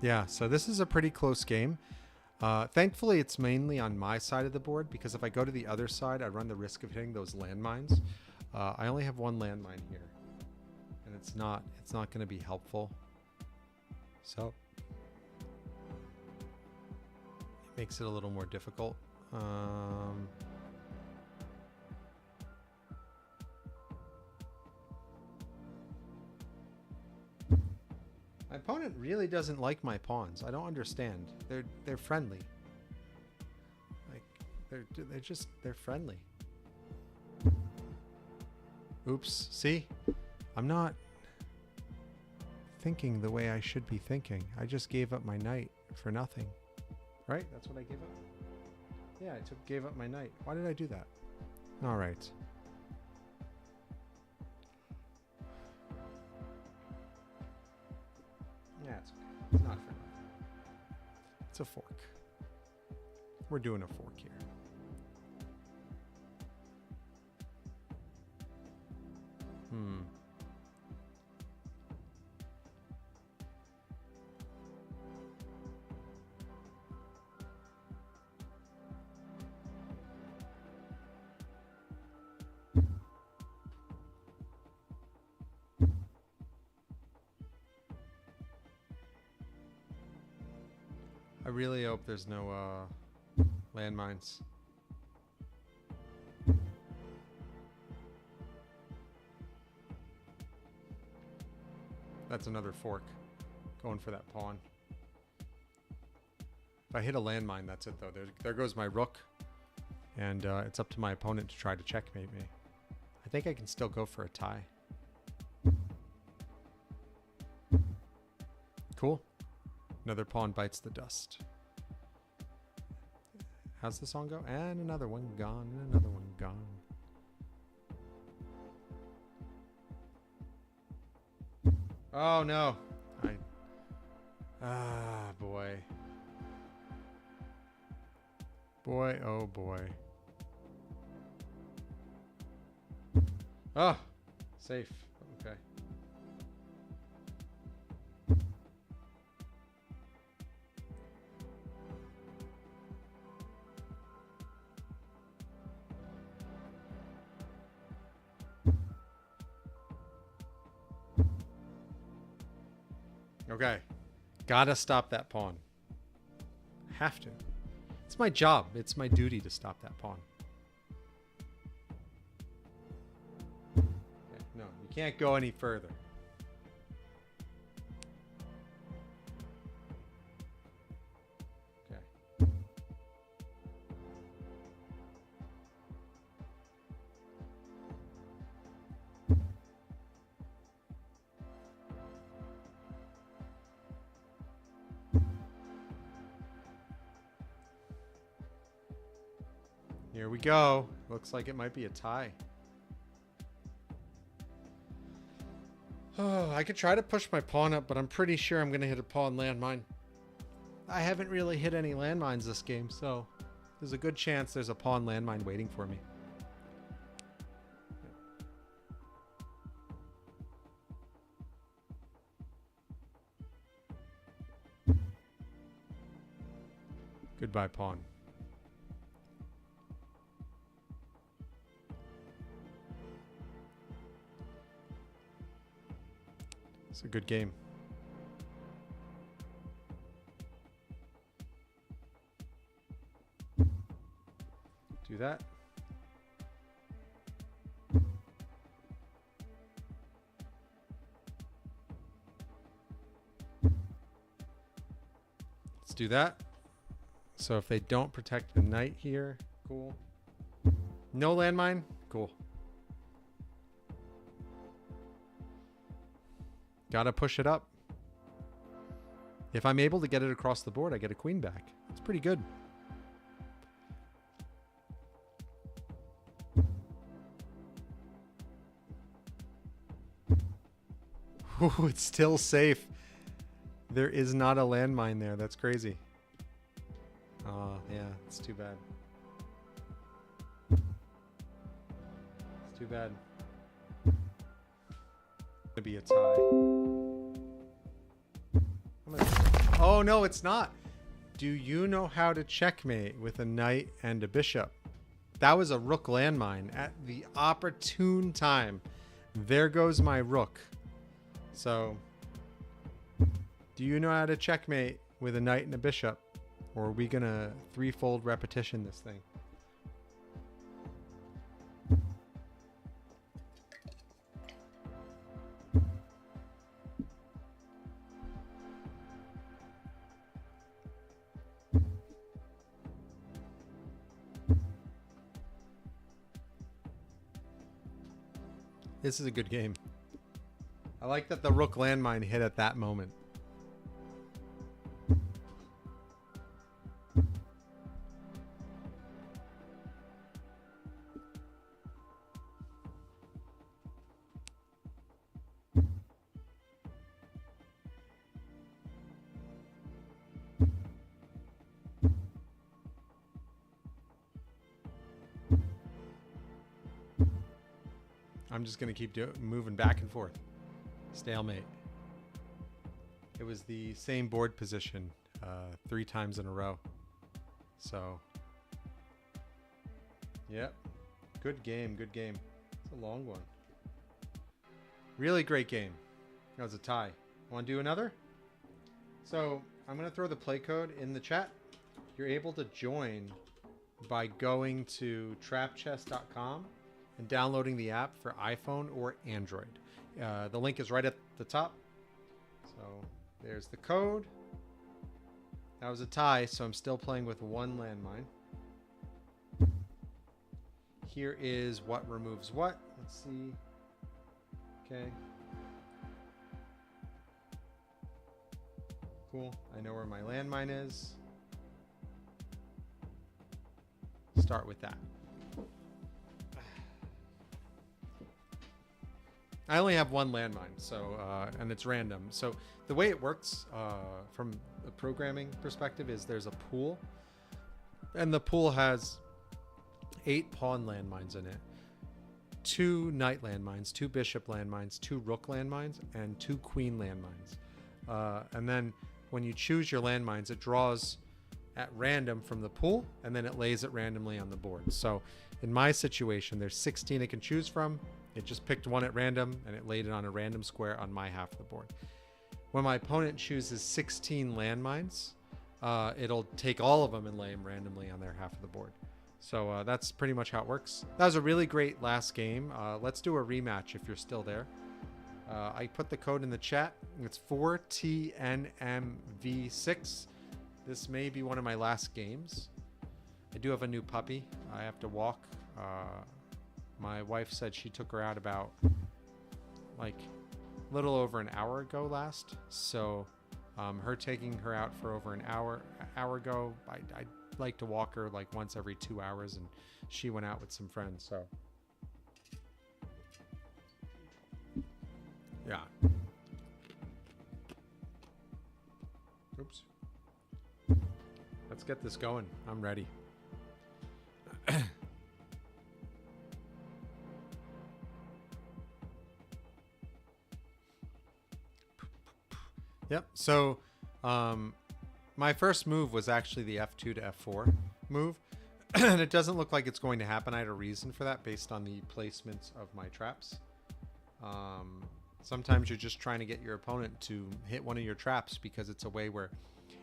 A: Yeah, so this is a pretty close game. Thankfully, it's mainly on my side of the board because if I go to the other side, I run the risk of hitting those landmines. I only have 1 landmine here, and it's not going to be helpful. So it makes it a little more difficult. My opponent really doesn't like my pawns. I don't understand. They're friendly. Like they're friendly. Oops. See? I'm not thinking the way I should be thinking. I just gave up my knight for nothing. Right? That's what I gave up? Yeah, I gave up my knight. Why did I do that? All right. Yeah, it's okay. It's not for nothing. It's a fork. We're doing a fork here. I really hope there's no landmines. That's another fork. Going for that pawn. If I hit a landmine, that's it though. There goes my rook. And it's up to my opponent to try to checkmate me. I think I can still go for a tie. Cool. Another pawn bites the dust. How's the song go? And another one gone, and another one gone. Oh no. Boy. Boy, oh boy. Oh, safe. Okay. Okay. Gotta stop that pawn. Have to. It's my job. It's my duty to stop that pawn. Okay, no, you can't go any further. Okay. Here we go. Looks like it might be a tie. Oh, I could try to push my pawn up, but I'm pretty sure I'm going to hit a pawn landmine. I haven't really hit any landmines this game, so there's a good chance there's a pawn landmine waiting for me. Goodbye, pawn. It's a good game. Do that. Let's do that. So if they don't protect the knight here, cool. No landmine, cool. Gotta push it up. If I'm able to get it across the board, I get a queen back. It's pretty good. Ooh, it's still safe. There is not a landmine there. That's crazy. Oh, yeah, it's too bad. It's too bad. To be a tie. Oh no, it's not. Do you know how to checkmate with a knight and a bishop? That was a rook landmine at the opportune time. There goes my rook. So, do you know how to checkmate with a knight and a bishop? Or are we gonna threefold repetition this thing? This is a good game. I like that the rook landmine hit at that moment. I'm just going to keep moving back and forth. Stalemate. It was the same board position 3 times in a row. So, yep. Good game, good game. It's a long one. Really great game. That was a tie. Want to do another? So, I'm going to throw the play code in the chat. You're able to join by going to trapchess.com and downloading the app for iPhone or Android. The link is right at the top. So there's the code. That was a tie, so I'm still playing with 1 landmine. Here is what removes what. Let's see. Okay. Cool. I know where my landmine is. Start with that. I only have one landmine, so and it's random. So the way it works from a programming perspective is there's a pool, and the pool has 8 pawn landmines in it, 2 knight landmines, 2 bishop landmines, 2 rook landmines, and 2 queen landmines. And then when you choose your landmines, it draws at random from the pool, and then it lays it randomly on the board. So in my situation, there's 16 it can choose from. It just picked one at random, and it laid it on a random square on my half of the board. When my opponent chooses 16 landmines, it'll take all of them and lay them randomly on their half of the board. So that's pretty much how it works. That was a really great last game. Let's do a rematch if you're still there. I put the code in the chat. It's 4TNMV6. This may be one of my last games. I do have a new puppy. I have to walk. My wife said she took her out about like a little over an hour ago last. So her taking her out for over an hour ago, I like to walk her like once every 2 hours, and she went out with some friends. So yeah. Oops. Let's get this going. I'm ready. Yep. So my first move was actually the F2 to F4 move. And it doesn't look like it's going to happen. I had a reason for that based on the placements of my traps. Sometimes you're just trying to get your opponent to hit one of your traps because it's a way where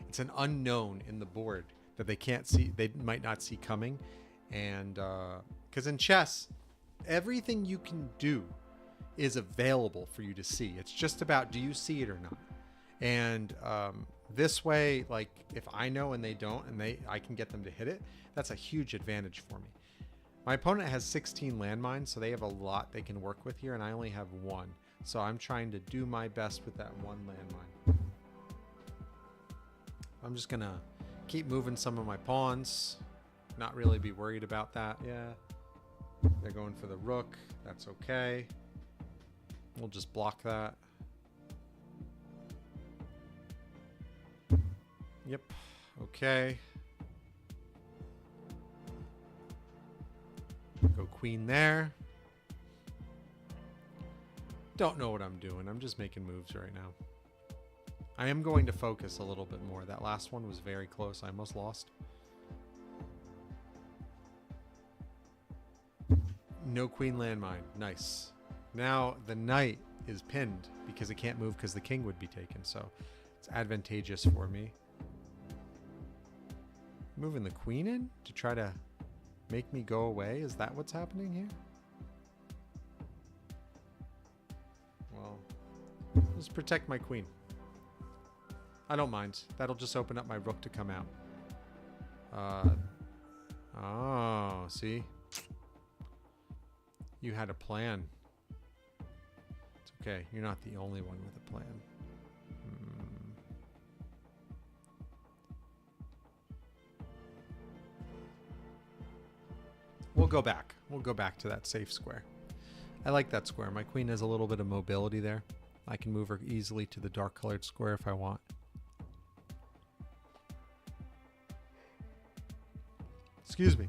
A: it's an unknown in the board that they can't see, they might not see coming. And because in chess, everything you can do is available for you to see. It's just about, do you see it or not? And this way, like if I know and they don't, and I can get them to hit it, that's a huge advantage for me. My opponent has 16 landmines, so they have a lot they can work with here, and I only have 1. So I'm trying to do my best with that 1 landmine. I'm just gonna keep moving some of my pawns, not really be worried about that. Yeah, they're going for the rook. That's okay. We'll just block that. Yep. Okay. Go queen there. Don't know what I'm doing. I'm just making moves right now. I am going to focus a little bit more. That last one was very close. I almost lost. No queen landmine. Nice. Now the knight is pinned because it can't move because the king would be taken. So it's advantageous for me. Moving the queen in to try to make me go away. Is that what's happening here? Well, just protect my queen. I don't mind. That'll just open up my rook to come out. Oh, see? You had a plan. It's okay. You're not the only one with a plan. We'll go back. We'll go back to that safe square. I like that square. My queen has a little bit of mobility there. I can move her easily to the dark colored square if I want. Excuse me.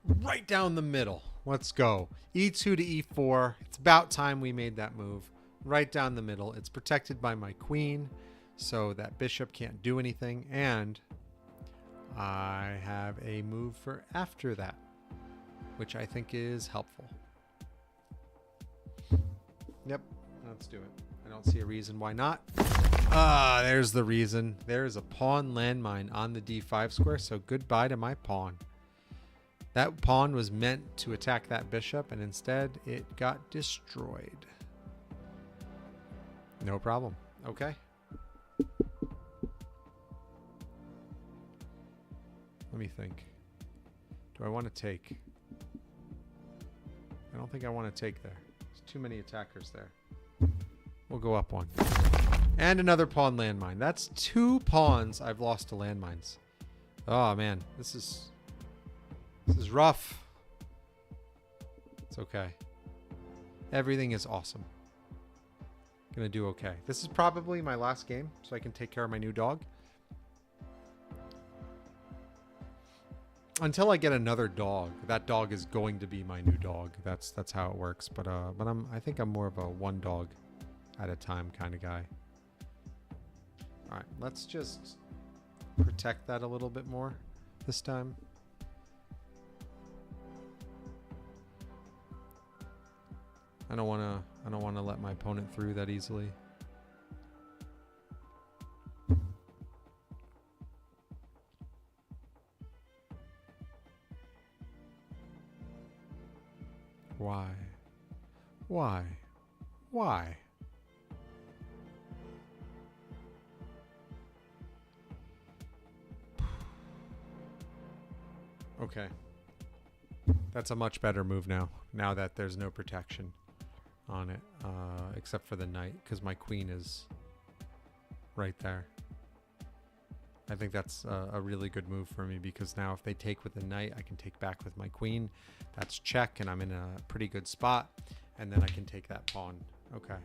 A: Right down the middle. Let's go. E2 to E4. It's about time we made that move. Right down the middle. It's protected by my queen, so that bishop can't do anything. And I have a move for after that, which I think is helpful. Yep, let's do it. I don't see a reason why not. There's the reason. There's a pawn landmine on the D5 square, so goodbye to my pawn. That pawn was meant to attack that bishop, and instead it got destroyed. No problem. Okay. Let me think. Do I want to take? I don't think I want to take there. There's too many attackers there. We'll go up one. And another pawn landmine. That's 2 pawns I've lost to landmines. Oh man, this is rough. It's okay. Everything is awesome. Gonna do okay. This is probably my last game, so I can take care of my new dog. Until I get another dog, that dog is going to be my new dog. That's how it works. But I think I'm more of a one dog at a time kind of guy. All right, let's just protect that a little bit more this time. I don't want to let my opponent through that easily. Why? Why? Why? Okay. That's a much better move now that there's no protection on it, except for the knight, because my queen is right there. I think that's a really good move for me, because now if they take with the knight, I can take back with my queen. That's check, and I'm in a pretty good spot, and then I can take that pawn. Okay.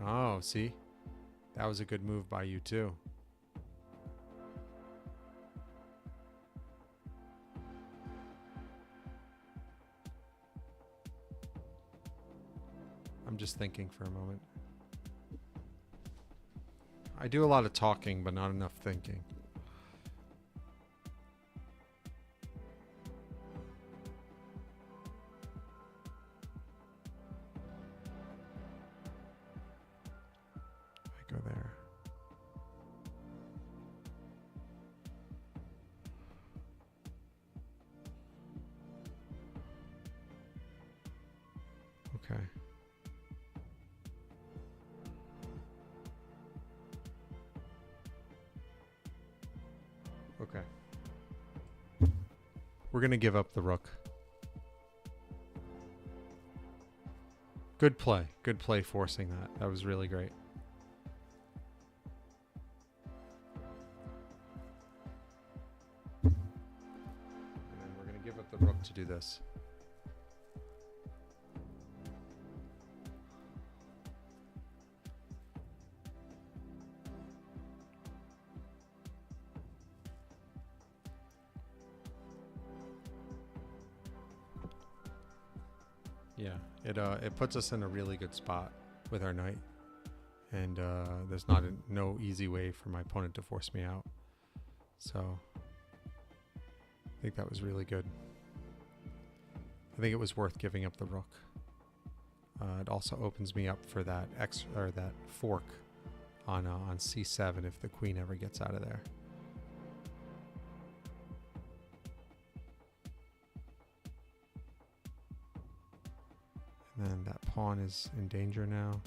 A: Oh, see? That was a good move by you too. I'm just thinking for a moment. I do a lot of talking, but not enough thinking. I go there. Okay. Okay. We're going to give up the rook. Good play. Good play forcing that. That was really great. And then we're going to give up the rook to do this. Yeah, it puts us in a really good spot with our knight, and there's no easy way for my opponent to force me out. So I think that was really good. I think it was worth giving up the rook. It also opens me up for that that fork on c7 if the queen ever gets out of there. And then that pawn is in danger now.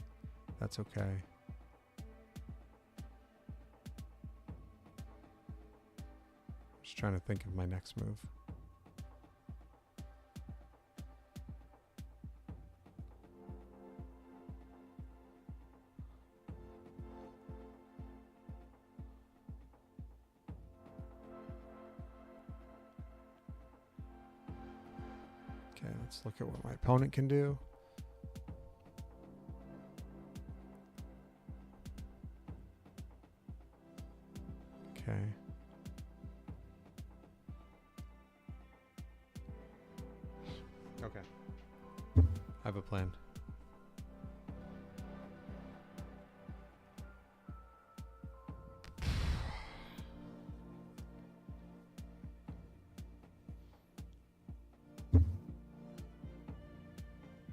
A: That's okay. Just trying to think of my next move. Okay, let's look at what my opponent can do. Okay. Okay. I have a plan.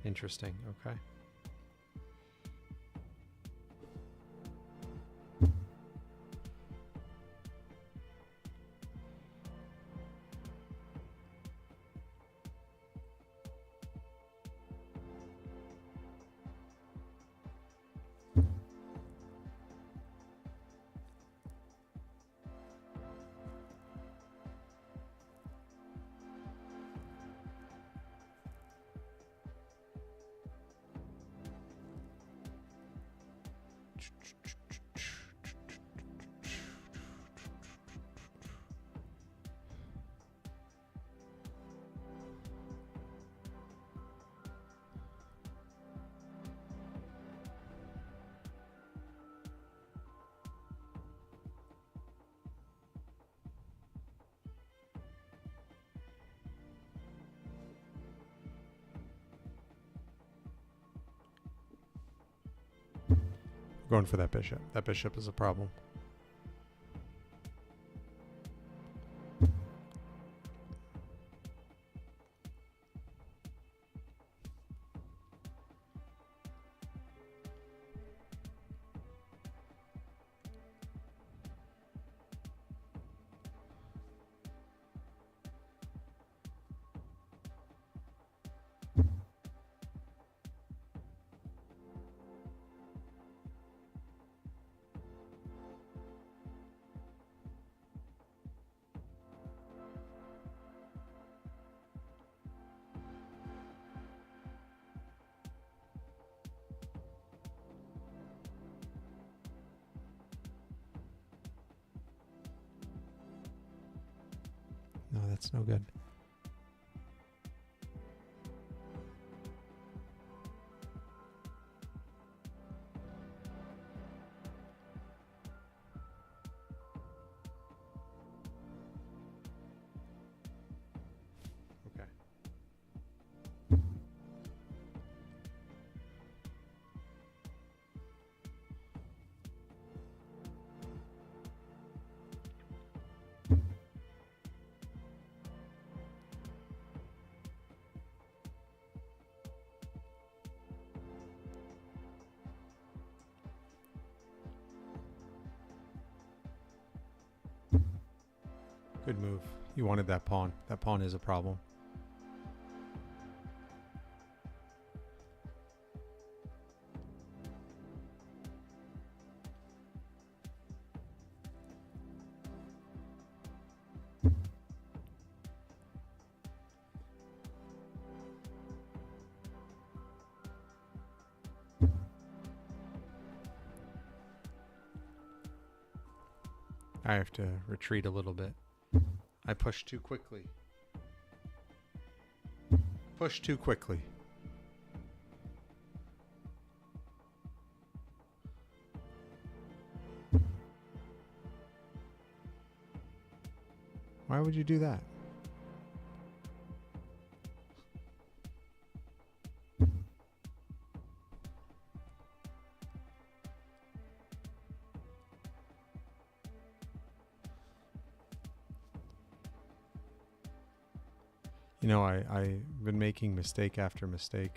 A: Interesting. Okay. Going for that bishop. That bishop is a problem. No, that's no good. Okay. Good move. You wanted that pawn. That pawn is a problem. I have to retreat a little bit. I pushed too quickly. Pushed too quickly. Why would you do that? You know, I've been making mistake after mistake.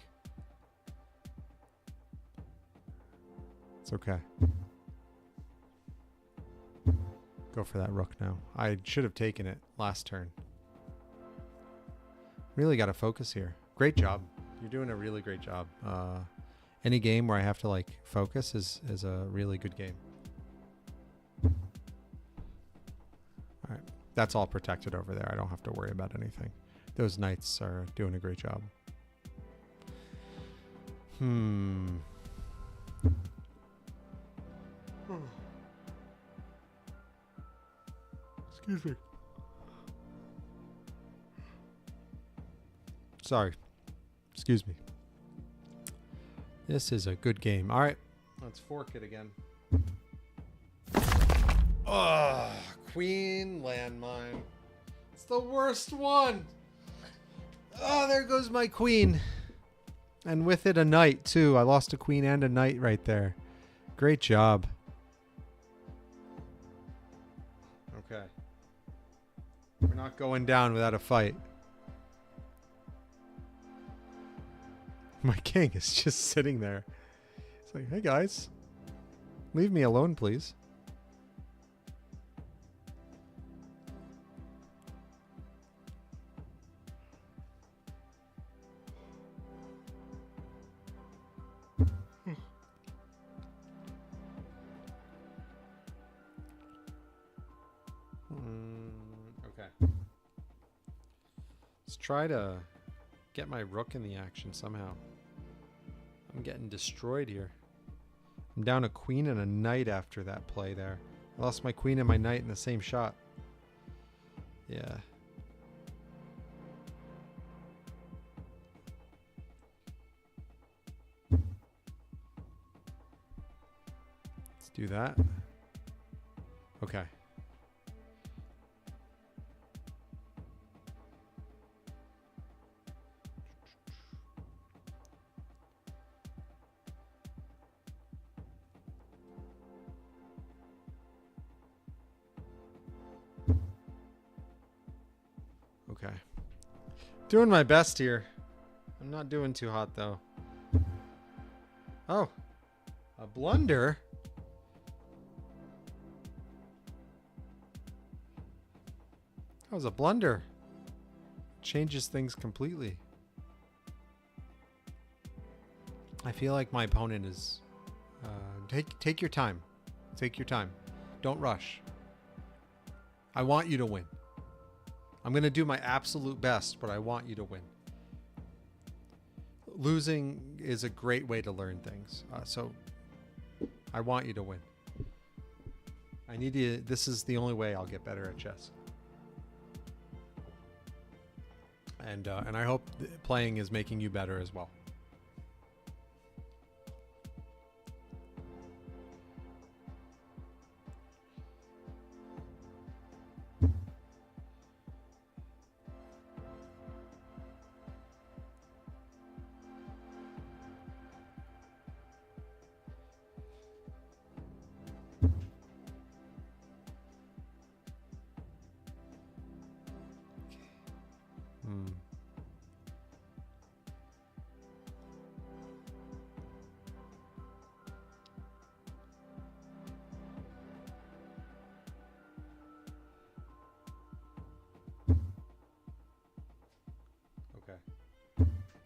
A: It's okay. Go for that rook now. I should have taken it last turn. Really got to focus here. Great job. You're doing a really great job. Any game where I have to like focus is a really good game. All right. That's all protected over there. I don't have to worry about anything. Those knights are doing a great job. Excuse me. Sorry. Excuse me. This is a good game. All right. Let's fork it again. Oh, queen landmine. It's the worst one. Oh, there goes my queen. And with it, a knight, too. I lost a queen and a knight right there. Great job. Okay. We're not going down without a fight. My king is just sitting there. It's like, hey, guys. Leave me alone, please. Okay. Let's try to get my rook in the action somehow. I'm getting destroyed here. I'm down a queen and a knight after that play there. I lost my queen and my knight in the same shot. Yeah. Let's do that. Okay. Okay. Doing my best here. I'm not doing too hot though. Oh. A blunder? That was a blunder. Changes things completely. I feel like my opponent is... take your time. Take your time. Don't rush. I want you to win. I'm going to do my absolute best, but I want you to win. Losing is a great way to learn things. So I want you to win. I need you. This is the only way I'll get better at chess. And I hope playing is making you better as well.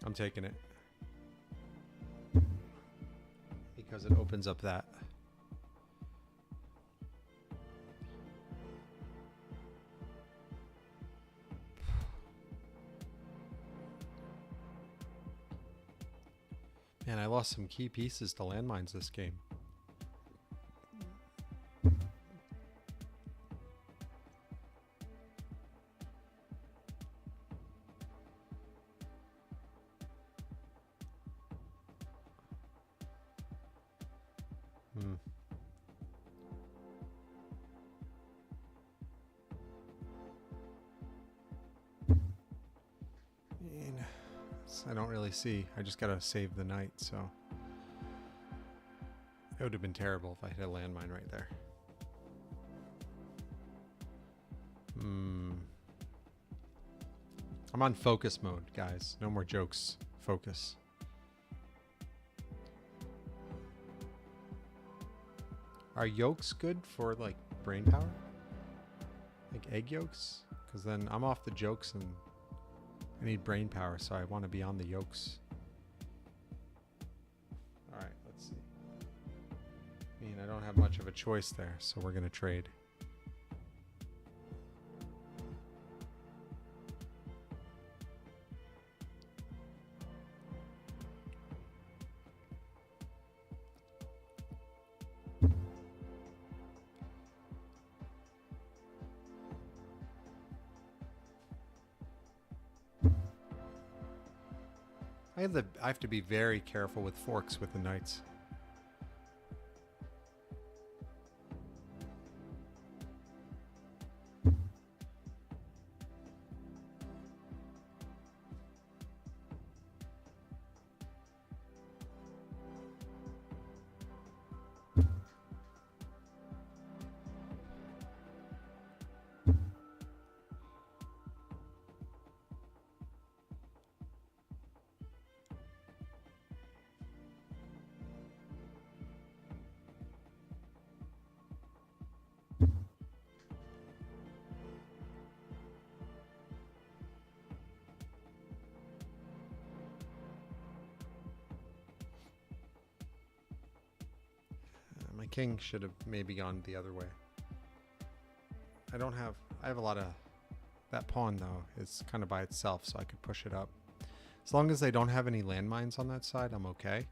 A: I'm taking it because it opens up that. Man, I lost some key pieces to landmines this game. I don't really see. I just gotta save the knight, so it would have been terrible if I hit a landmine right there. I'm on focus mode, guys. No more jokes. Focus. Are yolks good for like brain power? Like egg yolks? Because then I'm off the jokes and I need brain power, so I want to be on the yolks. Alright, let's see. I mean, I don't have much of a choice there, so we're going to trade. I have to be very careful with forks with the knights. My king should have maybe gone the other way. I have a lot of... That pawn, though, is kind of by itself, so I could push it up. As long as they don't have any landmines on that side, I'm okay.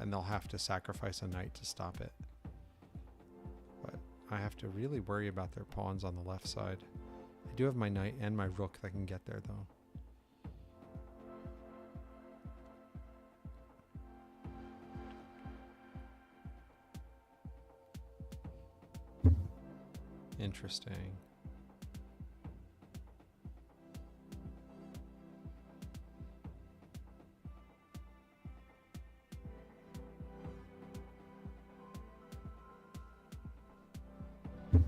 A: And they'll have to sacrifice a knight to stop it. But I have to really worry about their pawns on the left side. I do have my knight and my rook that can get there, though. Interesting. I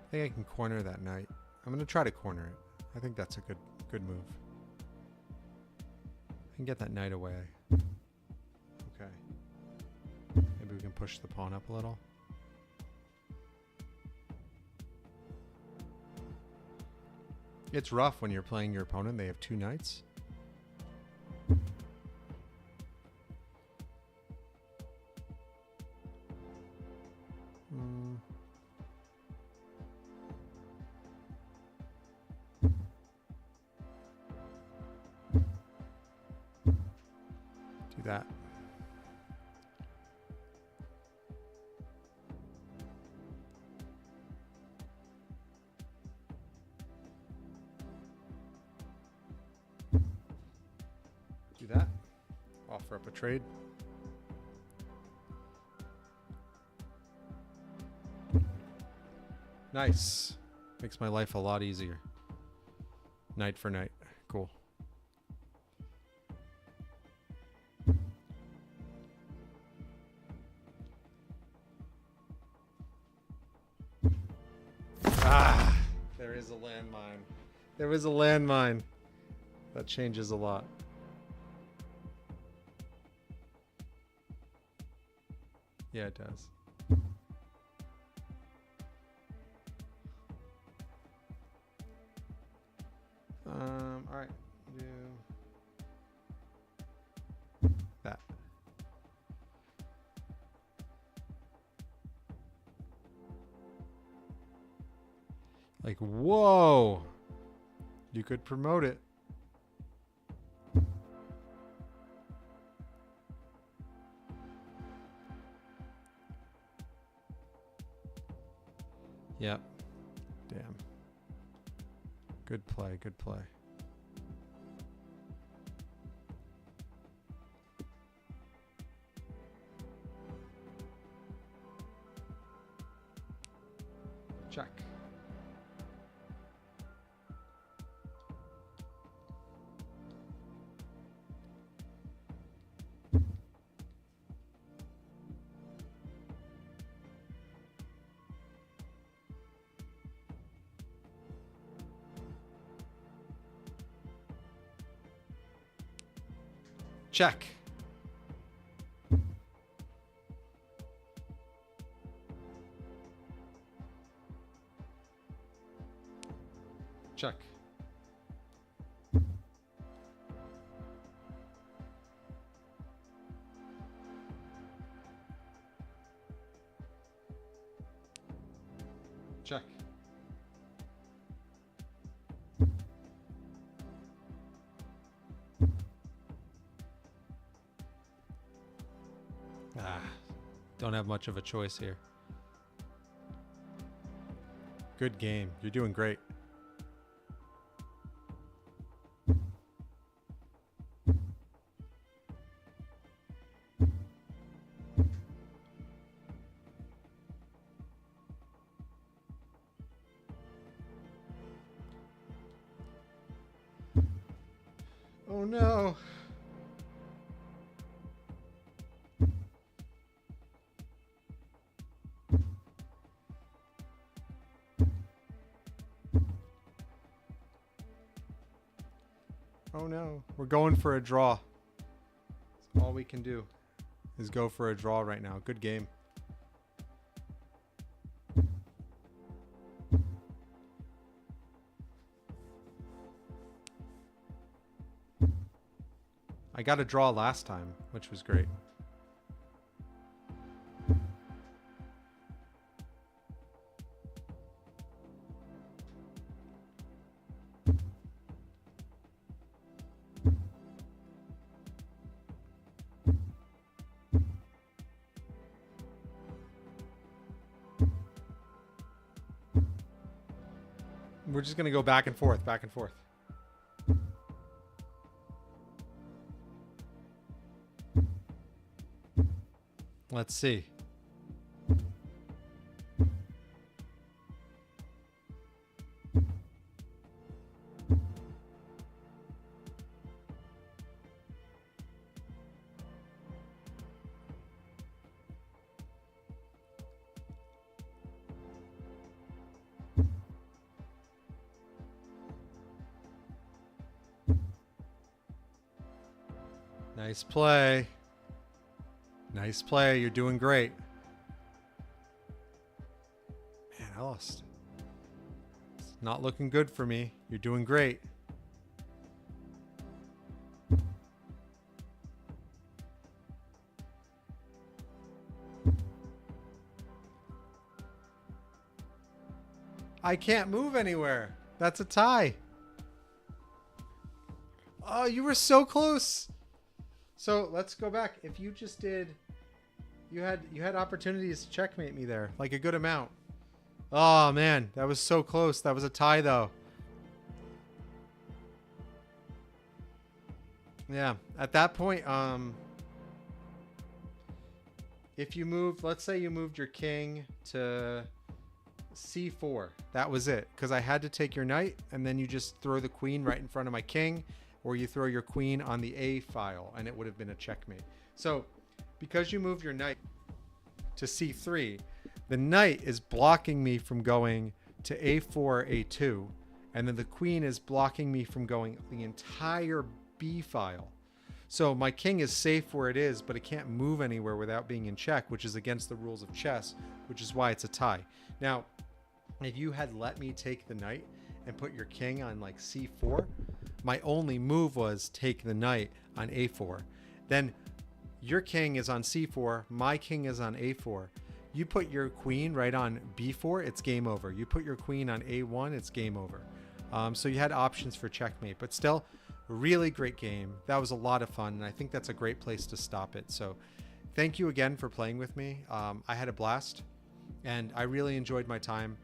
A: think I can corner that knight. I'm I'm going to try to corner it. I think that's a good move. I can get that knight away. Okay. Maybe we can push the pawn up a little. It's rough when you're playing your opponent. They have 2 knights. Do that. Do that. Offer up a trade. Nice. Makes my life a lot easier. Knight for knight. Cool. Ah! There is a landmine. There is a landmine. That changes a lot. Yeah, it does. All right. Do that. Like, whoa! You could promote it. Yep. Damn. Good play, good play. Check. Check. Check. Check. Don't have much of a choice here. Good game. You're doing great. Oh no. Oh no, we're going for a draw. That's all we can do is go for a draw right now. Good game. I got a draw last time, which was great. We're just going to go back and forth, back and forth. Let's see. Nice play. Nice play. You're doing great. Man, I lost. It's not looking good for me. You're doing great. I can't move anywhere. That's a tie. Oh, you were so close. So let's go back. If you just did, you had opportunities to checkmate me there, like a good amount. Oh man, that was so close. That was a tie though. Yeah, at that point, if you moved, let's say you moved your king to C4, that was it, because I had to take your knight, and then you just throw the queen right in front of my king, or you throw your queen on the A file, and it would have been a checkmate. So because you moved your knight to C3, the knight is blocking me from going to A4, A2, and then the queen is blocking me from going the entire B file. So my king is safe where it is, but it can't move anywhere without being in check, which is against the rules of chess, which is why it's a tie. Now, if you had let me take the knight and put your king on like C4, my only move was take the knight on A4. Then your king is on C4, my king is on A4. You put your queen right on B4, it's game over. You put your queen on A1, it's game over. So you had options for checkmate, but still, really great game. That was a lot of fun, and I think that's a great place to stop it. So thank you again for playing with me. I had a blast, and I really enjoyed my time.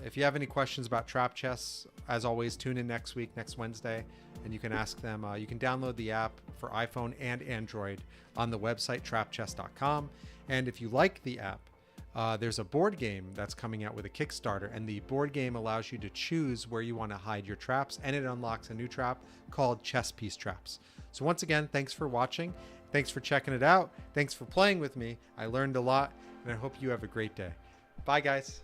A: If you have any questions about trap chess, as always, tune in next week, next Wednesday, and you can ask them. You can download the app for iPhone and Android on the website trapchess.com. And if you like the app, there's a board game that's coming out with a Kickstarter, and the board game allows you to choose where you want to hide your traps, and it unlocks a new trap called Chess Piece Traps. So once again, thanks for watching. Thanks for checking it out. Thanks for playing with me. I learned a lot, and I hope you have a great day. Bye, guys.